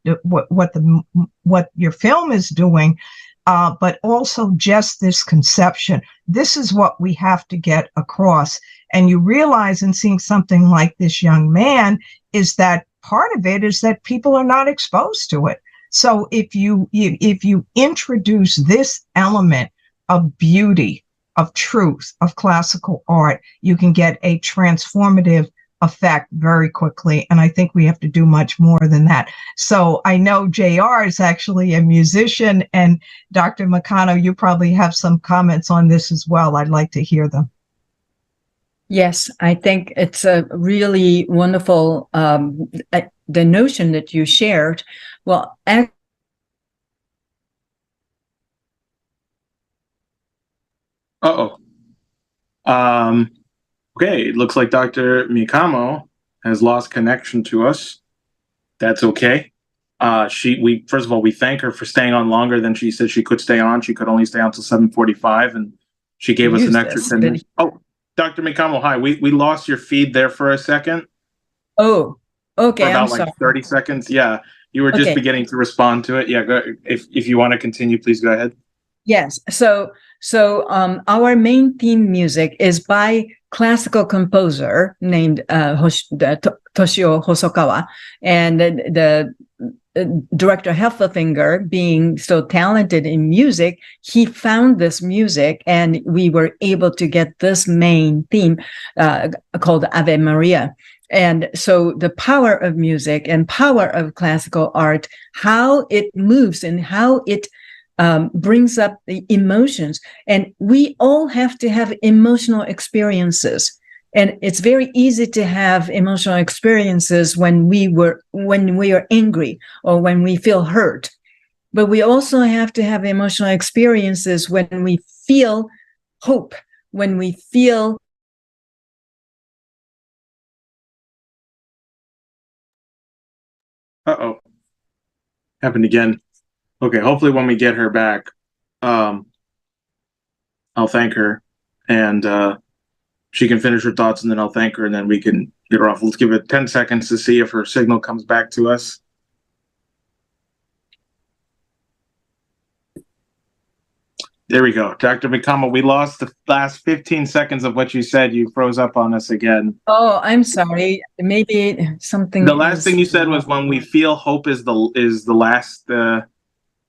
your film is doing, but also just this conception. This is what we have to get across. And you realize in seeing something like this young man is that part of it is that people are not exposed to it. So if you introduce this element of beauty, of truth, of classical art, you can get a transformative effect very quickly. And I think we have to do much more than that. So I know JR is actually a musician, and Dr. Mikamo, you probably have some comments on this as well. I'd like to hear them. Yes, I think it's a really wonderful, the notion that you shared. Well, Okay, it looks like Dr. Mikamo has lost connection to us. That's okay. We first of all, we thank her for staying on longer than she said she could stay on. She could only stay on until 7:45, and she gave us an extra 10 minutes. Oh, Dr. Mikamo, hi. We lost your feed there for a second. Oh, okay. For about I'm sorry. 30 seconds. Yeah, you were just beginning to respond to it. Yeah, go, if you want to continue, please go ahead. Yes. So our main theme music is by classical composer named Toshio Hosokawa, and the director Heffelfinger, being so talented in music, he found this music, and we were able to get this main theme called Ave Maria. And so the power of music and power of classical art, how it moves and how it brings up the emotions. And we all have to have emotional experiences. And it's very easy to have emotional experiences when we are angry or when we feel hurt. But we also have to have emotional experiences when we feel hope, when we feel happened again. Okay, hopefully when we get her back, I'll thank her, and she can finish her thoughts, and then I'll thank her, and then we can get her off. Let's give it 10 seconds to see if her signal comes back to us. There we go. Dr. Mikamo, we lost the last 15 seconds of what you said. You froze up on us again. Oh, I'm sorry. Maybe something. The last thing you said was when we feel hope is the last.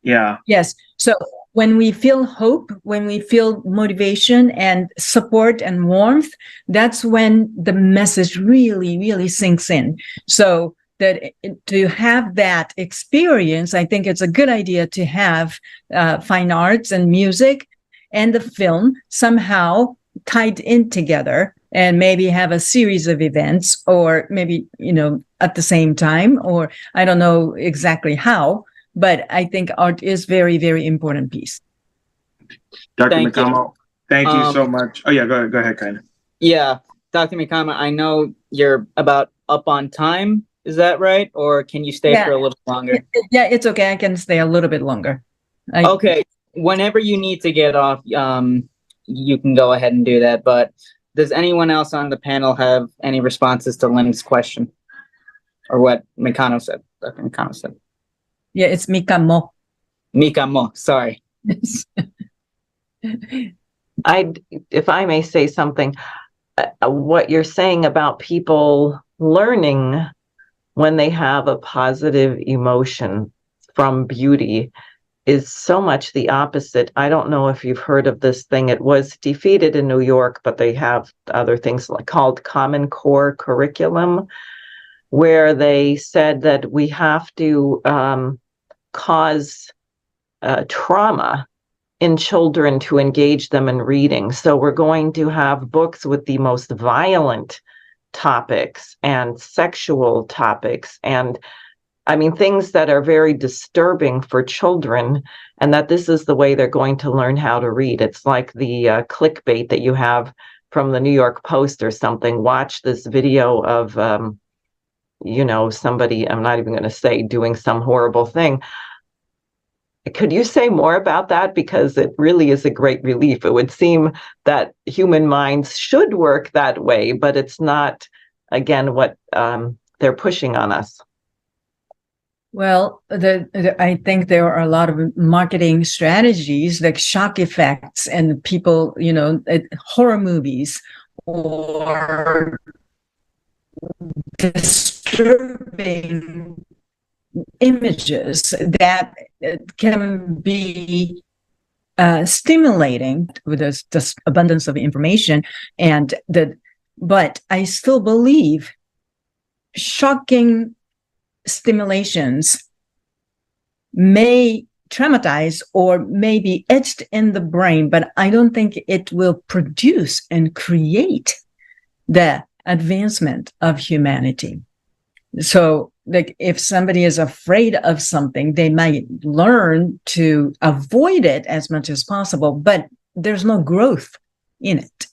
Yeah. Yes. So when we feel hope, when we feel motivation and support and warmth, that's when the message really, really sinks in. So that to have that experience, I think it's a good idea to have fine arts and music and the film somehow tied in together, and maybe have a series of events, or maybe, at the same time, or I don't know exactly how, but I think art is very, very important piece. Dr. Mikamo, thank you so much. Oh yeah, go ahead, Kaina. Yeah, Dr. Mikamo, I know you're about up on time. Is that right? Or can you stay for a little longer? Yeah, it's okay. I can stay a little bit longer. Okay. Whenever you need to get off, you can go ahead and do that. But does anyone else on the panel have any responses to Lynn's question? Or what Mikano said? Dr. Mikano said. Yeah, it's Mikamo. Mikamo, sorry. If I may say something, what you're saying about people learning when they have a positive emotion from beauty is so much the opposite. I don't know if you've heard of this thing. It was defeated in New York, but they have other things called Common Core curriculum, where they said that we have to cause trauma in children to engage them in reading. So we're going to have books with the most violent topics and sexual topics, and I mean things that are very disturbing for children, and that this is the way they're going to learn how to read. It's like the clickbait that you have from the New York Post or something. Watch this video of somebody, I'm not even going to say, doing some horrible thing. Could you say more about that? Because it really is a great relief. It would seem that human minds should work that way, but it's not, again, what they're pushing on us. Well, I think there are a lot of marketing strategies like shock effects and people, horror movies or disturbing images that can be stimulating with this abundance of information, but I still believe shocking stimulations may traumatize or may be etched in the brain, but I don't think it will produce and create the advancement of humanity. So, like, if somebody is afraid of something, they might learn to avoid it as much as possible, but there's no growth in it.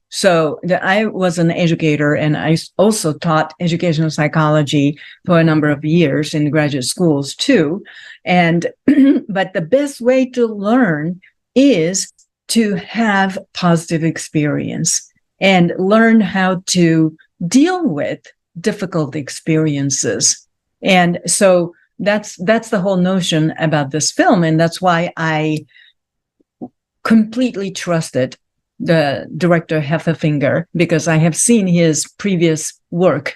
So I was an educator, and I also taught educational psychology for a number of years in graduate schools too. And but the best way to learn is to have positive experience and learn how to deal with difficult experiences. And so that's the whole notion about this film, and that's why I completely trusted the director Heffelfinger, because I have seen his previous work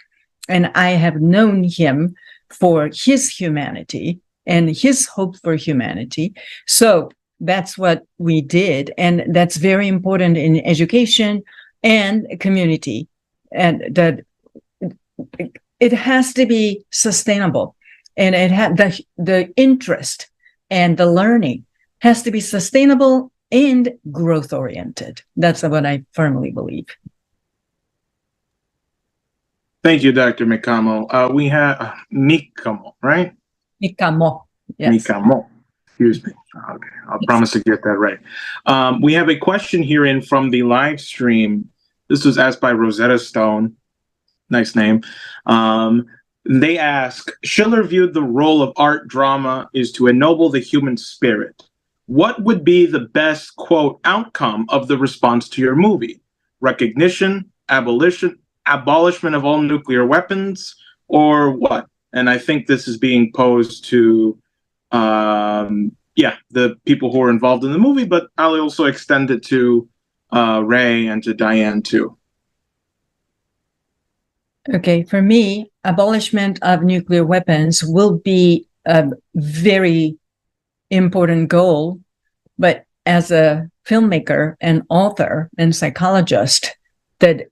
and I have known him for his humanity and his hope for humanity. So that's what we did. And that's very important in education and community. And that it has to be sustainable, and it had the interest and the learning has to be sustainable and growth oriented. That's what I firmly believe. Thank you, Dr. Mikamo. We have Mikamo, right? Mikamo. Yes. Mikamo. Excuse me. Okay, I'll promise to get that right. We have a question here in from the live stream. This was asked by Rosetta Stone. Nice name. They ask, Schiller viewed the role of art drama is to ennoble the human spirit. What would be the best, quote, outcome of the response to your movie? Recognition, abolishment of all nuclear weapons, or what? And I think this is being posed to, the people who are involved in the movie, but I'll also extend it to Ray and to Diane too. Okay, for me, abolishment of nuclear weapons will be a very important goal, but as a filmmaker and author and psychologist, that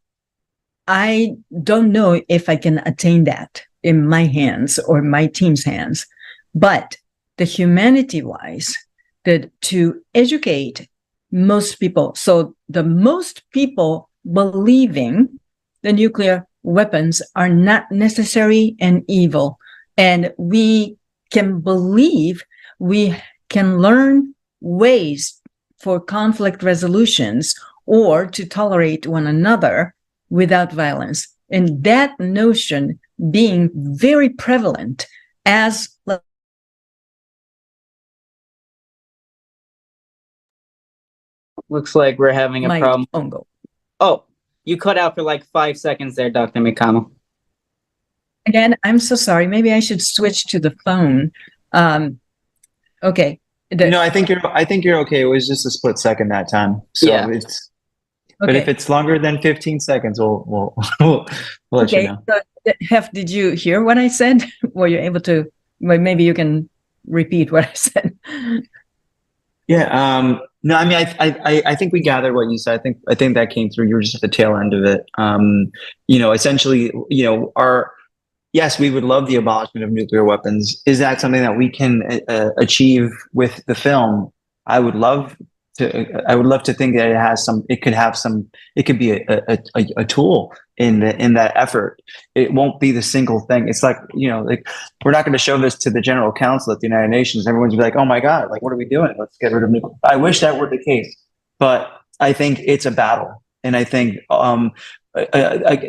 I don't know if I can attain that in my hands or my team's hands. But the humanity-wise, that to educate most people, so the most people believing the nuclear weapons are not necessary and evil, and we can believe we can learn ways for conflict resolutions or to tolerate one another without violence. And that notion being very prevalent as looks like we're having a problem. Own goal. Oh, you cut out for like 5 seconds there, Dr. Mikamo. Again, I'm so sorry. Maybe I should switch to the phone. Okay. No, I think you're okay. It was just a split second that time. So yeah. It's but if it's longer than 15 seconds, we'll let you know. So, Hef, did you hear what I said? Were you able to? Well, maybe you can repeat what I said. Yeah. No, I mean, I think we gathered what you said. I think that came through. You were just at the tail end of it. Essentially, yes, we would love the abolishment of nuclear weapons. Is that something that we can achieve with the film? I would love to think that it could be a tool in that effort. It won't be the single thing. It's like, we're not going to show this to the General Council at the United Nations. Everyone's gonna be like, oh my God, like, what are we doing? Let's get rid of nuclear. I wish that were the case, but I think it's a battle. And I think,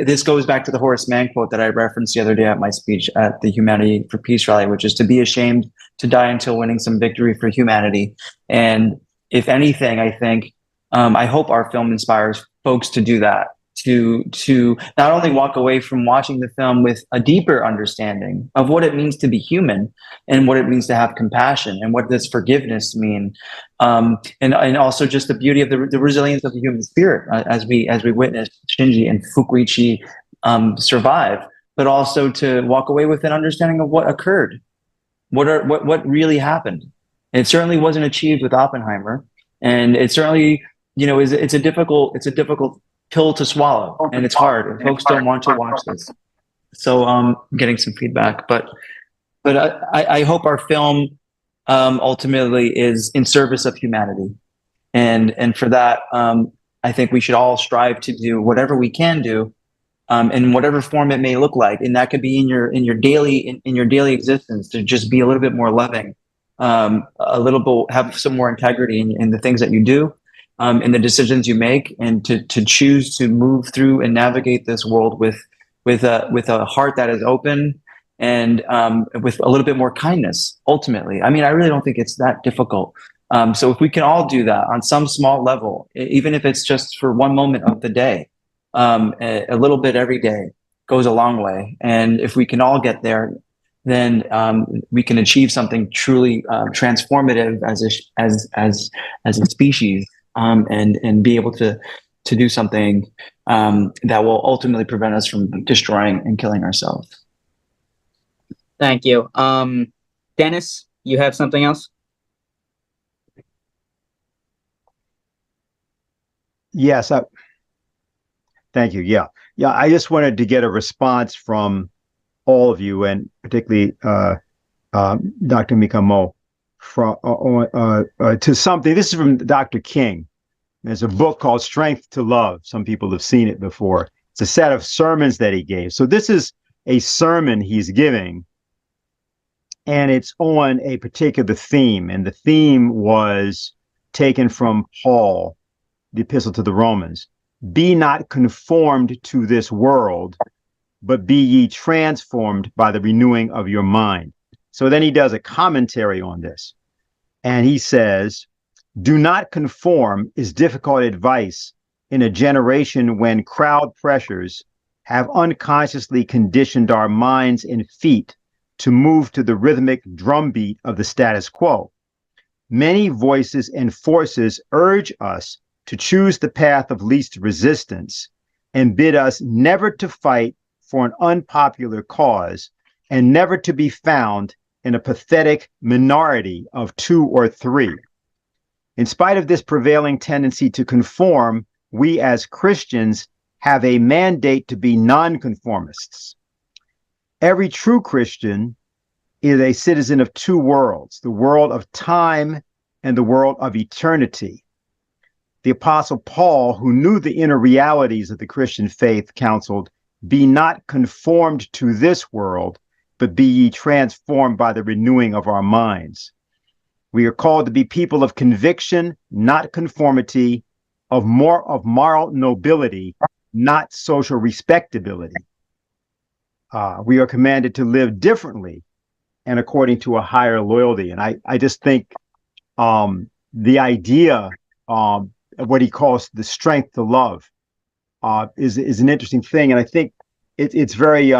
this goes back to the Horace Mann quote that I referenced the other day at my speech at the Humanity for Peace rally, which is to be ashamed to die until winning some victory for humanity. And if anything, I think, I hope our film inspires folks to do that, to not only walk away from watching the film with a deeper understanding of what it means to be human and what it means to have compassion and what does forgiveness mean, and also just the beauty of the resilience of the human spirit as we witness Shinji and Fukuichi survive, but also to walk away with an understanding of what occurred, what really happened. It certainly wasn't achieved with Oppenheimer, and it certainly, it's a difficult pill to swallow, and it's hard, and folks don't want to watch this. So I'm getting some feedback, but I hope our film ultimately is in service of humanity, and for that, I think we should all strive to do whatever we can do, in whatever form it may look like, and that could be in your daily existence, to just be a little bit more loving, a little bit, have some more integrity in the things that you do, in the decisions you make, and to choose to move through and navigate this world with a heart that is open, and with a little bit more kindness. Ultimately, I mean, I really don't think it's that difficult. So if we can all do that on some small level, even if it's just for one moment of the day, a little bit every day goes a long way. And if we can all get there, then we can achieve something truly transformative as a species, and be able to do something that will ultimately prevent us from destroying and killing ourselves. Thank you. Dennis, you have something else? Yes. Thank you. Yeah. I just wanted to get a response from all of you, and particularly Dr. Mikamo, to something. This is from Dr. King. There's a book called Strength to Love. Some people have seen it before. It's a set of sermons that he gave. So this is a sermon he's giving, and it's on a particular theme. And the theme was taken from Paul, the Epistle to the Romans. Be not conformed to this world, but be ye transformed by the renewing of your mind. So then he does a commentary on this, and he says, do not conform is difficult advice in a generation when crowd pressures have unconsciously conditioned our minds and feet to move to the rhythmic drumbeat of the status quo. Many voices and forces urge us to choose the path of least resistance and bid us never to fight for an unpopular cause, and never to be found in a pathetic minority of 2 or 3. In spite of this prevailing tendency to conform, we as Christians have a mandate to be nonconformists. Every true Christian is a citizen of 2 worlds, the world of time and the world of eternity. The Apostle Paul, who knew the inner realities of the Christian faith, counseled, be not conformed to this world, but be ye transformed by the renewing of our minds. We are called to be people of conviction, not conformity, of moral nobility, not social respectability. We are commanded to live differently and according to a higher loyalty. And I just think the idea of what he calls the strength to love is an interesting thing. And I think it's very,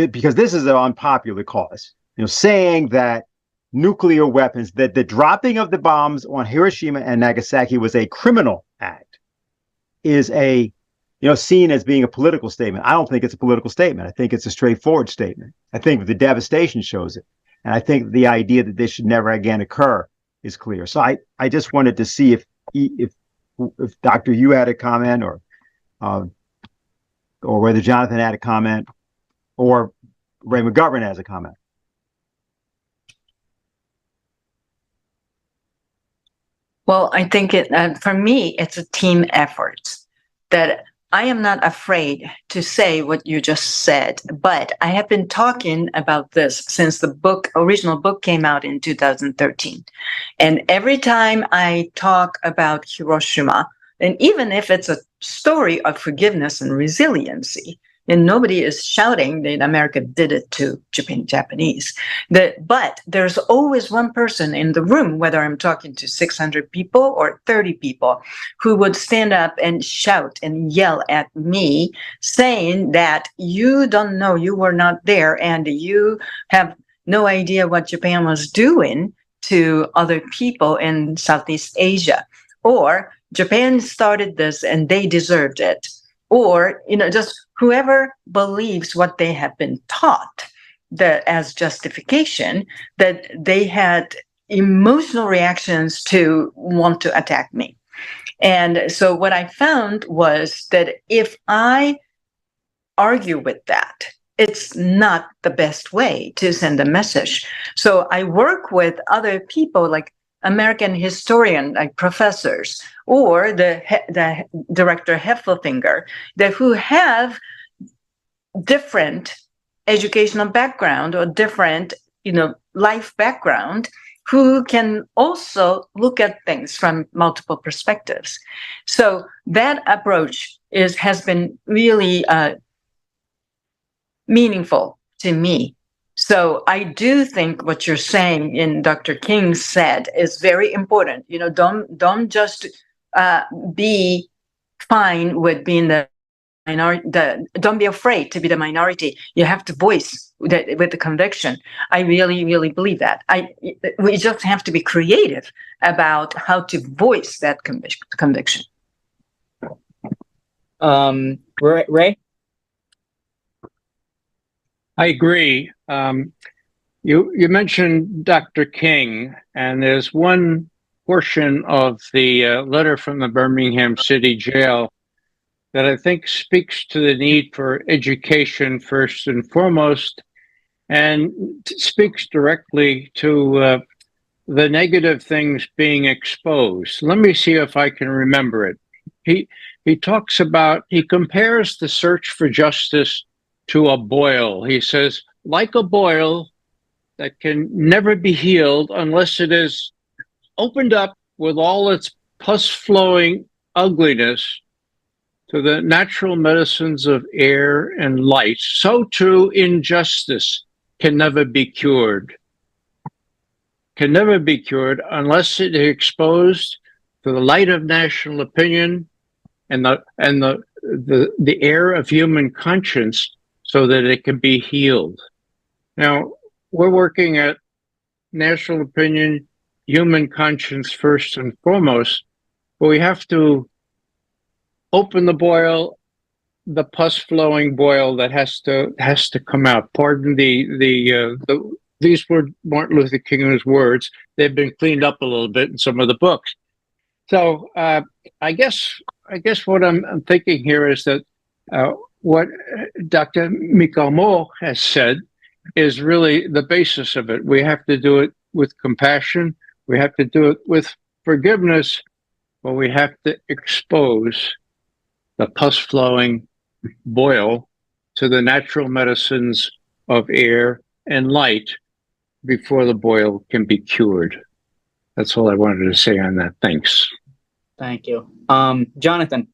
because this is an unpopular cause, saying that nuclear weapons, that the dropping of the bombs on Hiroshima and Nagasaki was a criminal act, is seen as being a political statement. I don't think it's a political statement. I think it's a straightforward statement. I think the devastation shows it. And I think the idea that this should never again occur is clear. So I just wanted to see if Dr. you had a comment, or whether Jonathan had a comment, or Ray McGovern has a comment. Well, I think for me, it's a team effort, that I am not afraid to say what you just said, but I have been talking about this since the original book came out in 2013. And every time I talk about Hiroshima, and even if it's a story of forgiveness and resiliency, and nobody is shouting that America did it to Japanese. But there's always one person in the room, whether I'm talking to 600 people or 30 people, who would stand up and shout and yell at me, saying that you don't know, you were not there, and you have no idea what Japan was doing to other people in Southeast Asia. Or Japan started this and they deserved it. Or, just whoever believes what they have been taught that as justification, that they had emotional reactions to want to attack me. And so what I found was that if I argue with that, it's not the best way to send a message. So I work with other people like American historian, like professors, or the director Heffelfinger, who have different educational background or different, life background, who can also look at things from multiple perspectives. So that approach has been really meaningful to me. So I do think what you're saying in Dr. King said is very important. Don't just be fine with being the minority. Don't be afraid to be the minority. You have to voice with the conviction. I really, really believe that. We just have to be creative about how to voice that conviction. Ray? I agree. You mentioned Dr. King, and there's one portion of the letter from the Birmingham City Jail that I think speaks to the need for education first and foremost, and speaks directly to the negative things being exposed. Let me see if I can remember it. He talks about, he compares the search for justice to a boil. He says, like a boil that can never be healed unless it is opened up with all its pus-flowing ugliness to the natural medicines of air and light, so too injustice can never be cured. Can never be cured unless it is exposed to the light of national opinion and the air of human conscience, so that it can be healed. Now, we're working at national opinion, human conscience first and foremost, but we have to open the boil, the pus-flowing boil that has to come out. Pardon these were Martin Luther King's words. They've been cleaned up a little bit in some of the books. So I guess what I'm thinking here is that what Dr. Mikamo has said is really the basis of it. We have to do it with compassion. We have to do it with forgiveness, but we have to expose the pus-flowing boil to the natural medicines of air and light before the boil can be cured. That's all I wanted to say on that. Thanks. Thank you. Jonathan?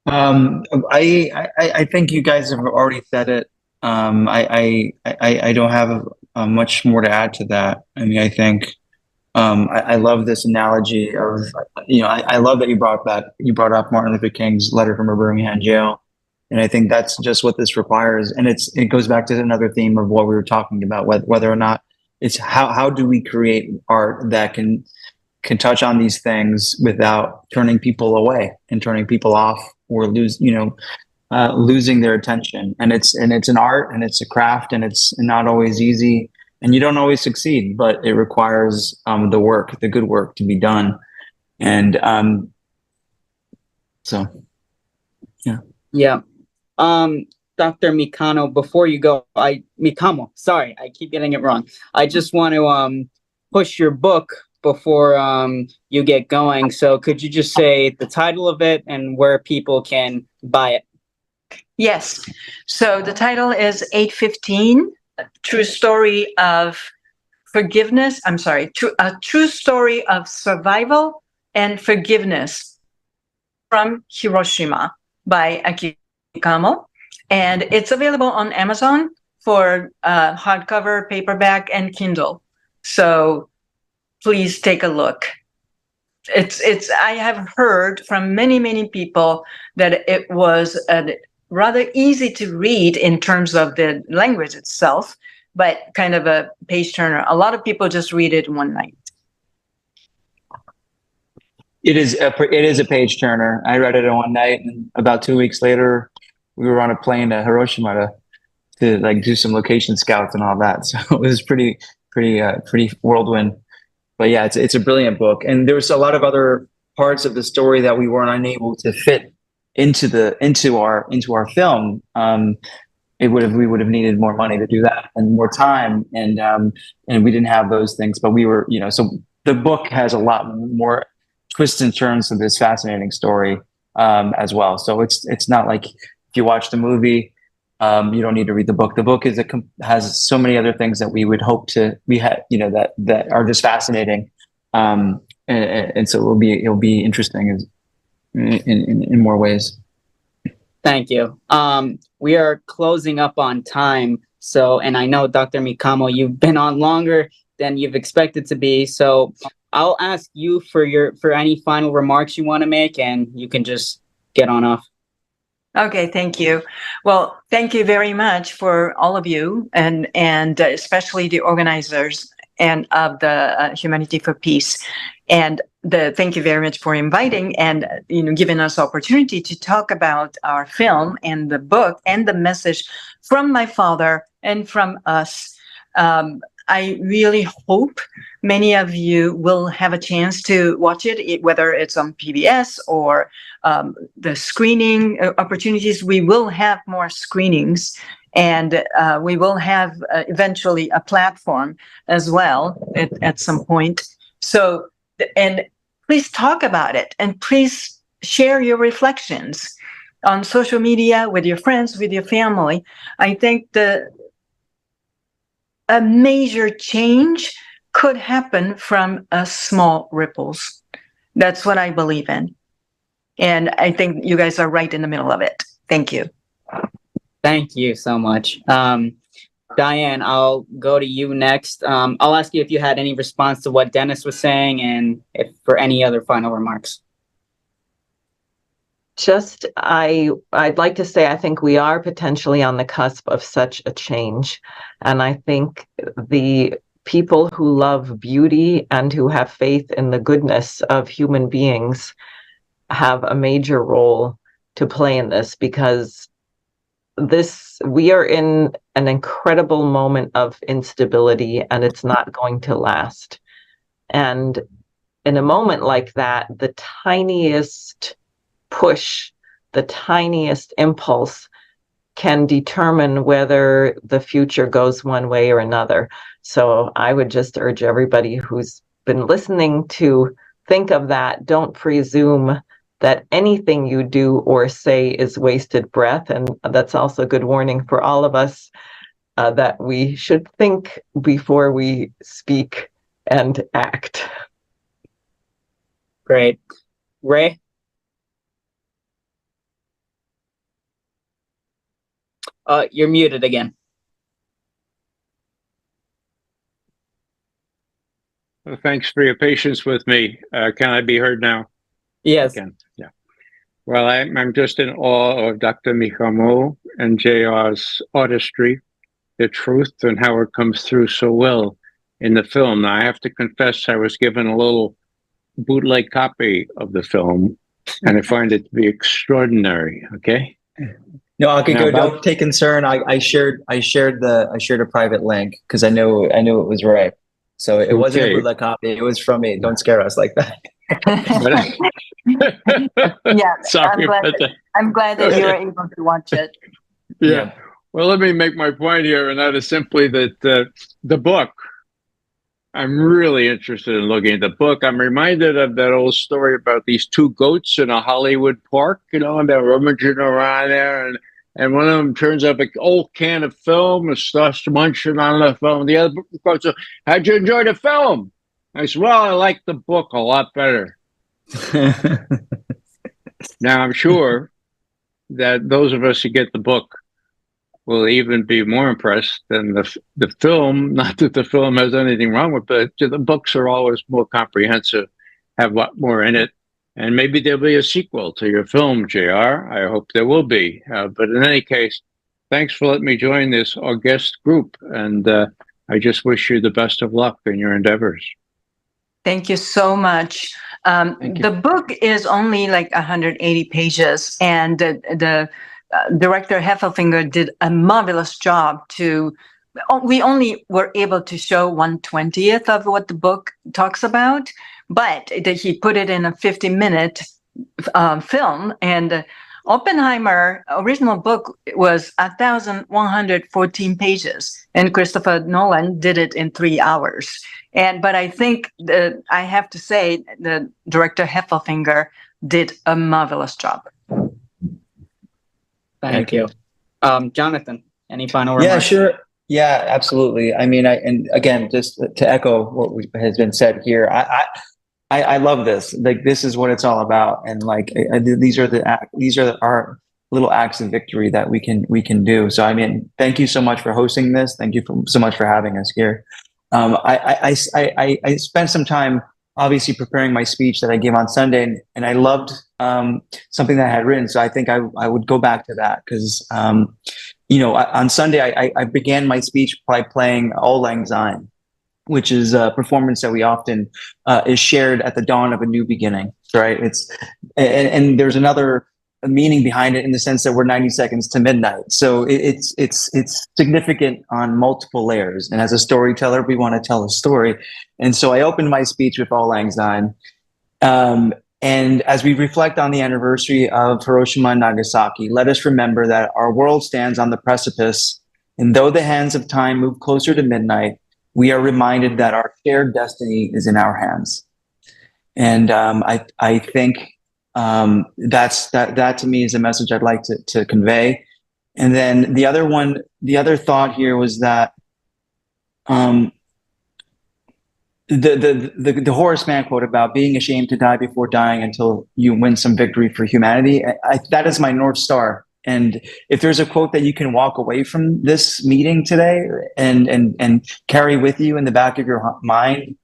I think you guys have already said it. I don't have much more to add to that. I mean, I think I love this analogy of, I love that you brought up Martin Luther King's letter from a Birmingham jail, and I think that's just what this requires. And it goes back to another theme of what we were talking about, whether or not it's how do we create art that can touch on these things without turning people away and turning people off, or losing their attention. And it's an art, and it's a craft, and it's not always easy, and you don't always succeed, but it requires the good work to be done. And so, yeah. Yeah. Dr. Mikamo, before you go, Mikamo, sorry, I keep getting it wrong. I just want to push your book before you get going. So could you just say the title of it and where people can buy it? Yes. So the title is 815, True Story of Forgiveness. I'm sorry, a true story of survival and forgiveness from Hiroshima by Mikamo, and it's available on Amazon for hardcover, paperback, and Kindle. So please take a look. I have heard from many people that it was rather easy to read in terms of the language itself, but kind of a page turner. A lot of people just read it in one night. It is a page turner. I read it in one night, and about 2 weeks later, we were on a plane to Hiroshima to like do some location scouts and all that. So it was pretty whirlwind. But yeah, it's a brilliant book, and there was a lot of other parts of the story that we weren't unable to fit into our film. We would have needed more money to do that and more time, and we didn't have those things. But we were, so the book has a lot more twists and turns to this fascinating story as well. So it's not like if you watch the movie, you don't need to read the book. The book has so many other things that we would hope that are just fascinating, and so it'll be interesting in more ways. Thank you. We are closing up on time, and I know Dr. Mikamo, you've been on longer than you've expected to be. So I'll ask you for any final remarks you want to make, and you can just get on off. Okay, thank you. Well, thank you very much for all of you, and especially the organizers and of the Humanity for Peace. And thank you very much for inviting and giving us opportunity to talk about our film and the book and the message from my father and from us. I really hope many of you will have a chance to watch it, whether it's on PBS or the screening opportunities. We will have more screenings, and we will have eventually a platform as well at some point. So, and please talk about it, and please share your reflections on social media with your friends, with your family. I think a major change could happen from small ripples. That's what I believe in. And I think you guys are right in the middle of it. Thank you. Thank you so much. Diane, I'll go to you next. I'll ask you if you had any response to what Dennis was saying, and if for any other final remarks. I'd like to say I think we are potentially on the cusp of such a change. And I think the people who love beauty and who have faith in the goodness of human beings have a major role to play in this, because we are in an incredible moment of instability, and it's not going to last. And in a moment like that, the tiniest push, the tiniest impulse can determine whether the future goes one way or another. So I would just urge everybody who's been listening to think of that. Don't presume that anything you do or say is wasted breath. And that's also a good warning for all of us, that we should think before we speak and act. Great. Ray? You're muted again. Well, thanks for your patience with me. Can I be heard now? Yes. Again. Yeah. Well, I'm just in awe of Dr. Mikamo and JR's artistry, the truth, and how it comes through so well in the film. Now, I have to confess, I was given a little bootleg copy of the film, and I find it to be extraordinary. Okay. No, okay, go. Don't take concern. I shared a private link because I knew it was right. So it wasn't a bootleg copy. It was from me. Don't scare us like that. Yeah, sorry I'm glad that you were able to watch it. Yeah. Well, let me make my point here, and that is simply that the book. I'm really interested in looking at the book. I'm reminded of that old story about these two goats in a Hollywood park, and they're rummaging around there, and one of them turns up an old can of film and starts munching on the film. The other goes, "How'd you enjoy the film?" I said, "Well, I like the book a lot better." Now, I'm sure that those of us who get the book will even be more impressed than the film. Not that the film has anything wrong with it, but the books are always more comprehensive, have a lot more in it. And maybe there'll be a sequel to your film, JR. I hope there will be. But in any case, thanks for letting me join this august group. And I just wish you the best of luck in your endeavors. Thank you so much. The book is only like 180 pages, and the director Heffelfinger did a marvelous job we only were able to show 1/20th of what the book talks about, but he put it in a 50-minute film, and Oppenheimer original book was 1,114 pages, and Christopher Nolan did it in 3 hours. But I think I have to say the director Heffelfinger did a marvelous job. Thank you. Jonathan, any final remarks? Yeah, sure. Yeah, absolutely. I mean, and again, just to echo what has been said here, I love this. Like, this is what it's all about, and like these are our little acts of victory that we can do. So, I mean, thank you so much for hosting this. Thank you so much for having us here. I spent some time obviously preparing my speech that I gave on Sunday, and I loved something that I had written. So I think I would go back to that because, on Sunday, I began my speech by playing Auld Lang Syne, which is a performance that we often is shared at the dawn of a new beginning, right? And there's another meaning behind it in the sense that we're 90 seconds to midnight. So it's significant on multiple layers. And as a storyteller, we want to tell a story. And so I opened my speech with Auld Lang Syne. And as we reflect on the anniversary of Hiroshima and Nagasaki, let us remember that our world stands on the precipice. And though the hands of time move closer to midnight, we are reminded that our shared destiny is in our hands. And I think that to me is a message I'd like to convey. And then the other thought here was that the Horace Mann quote about being ashamed to die before dying until you win some victory for humanity, that is my North Star. And if there's a quote that you can walk away from this meeting today and carry with you in the back of your mind,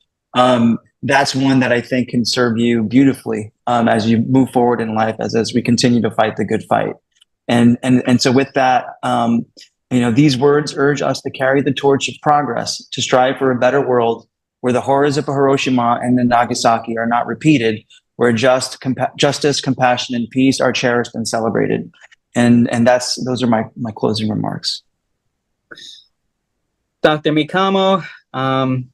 that's one that I think can serve you beautifully as you move forward in life, as we continue to fight the good fight. And so with that, these words urge us to carry the torch of progress, to strive for a better world where the horrors of Hiroshima and Nagasaki are not repeated, where justice, compassion, and peace are cherished and celebrated. And those are my closing remarks. Dr. Mikamo,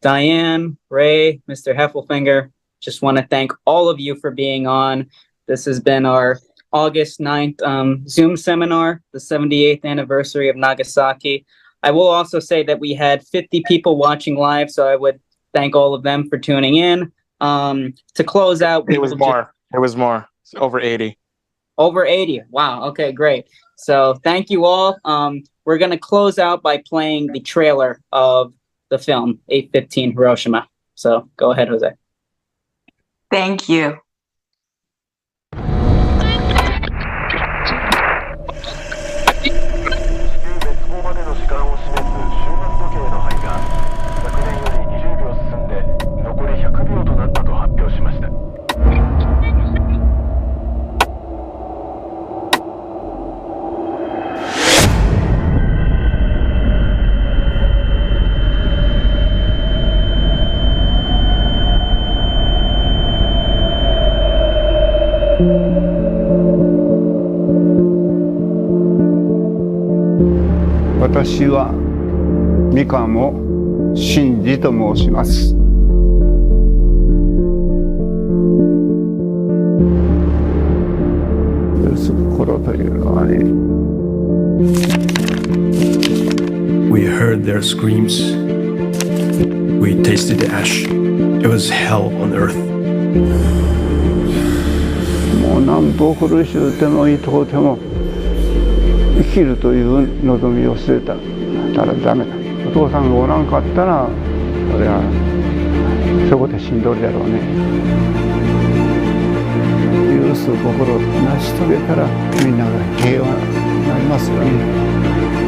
Diane, Ray, Mr. Heffelfinger, just want to thank all of you for being on. This has been our August 9th Zoom seminar, the 78th anniversary of Nagasaki. I will also say that we had 50 people watching live, so I would thank all of them for tuning in. To close out, it was more. It's over 80. Over 80. Wow. Okay, great. So thank you all. We're going to close out by playing the trailer of the film 8/15 Hiroshima. So go ahead, Jose. Thank you.私は三鴨真嗣と申します。心というのはね。We heard their screams. We tasted the ash. It was hell on earth. もう南方苦しゅうてもいとうても生きるという望みを捨てたらダメだ。お父さんがおらんかったらそれはそこで死んどるやろうね。許す心を成し遂げたらみんなが平和になりますように。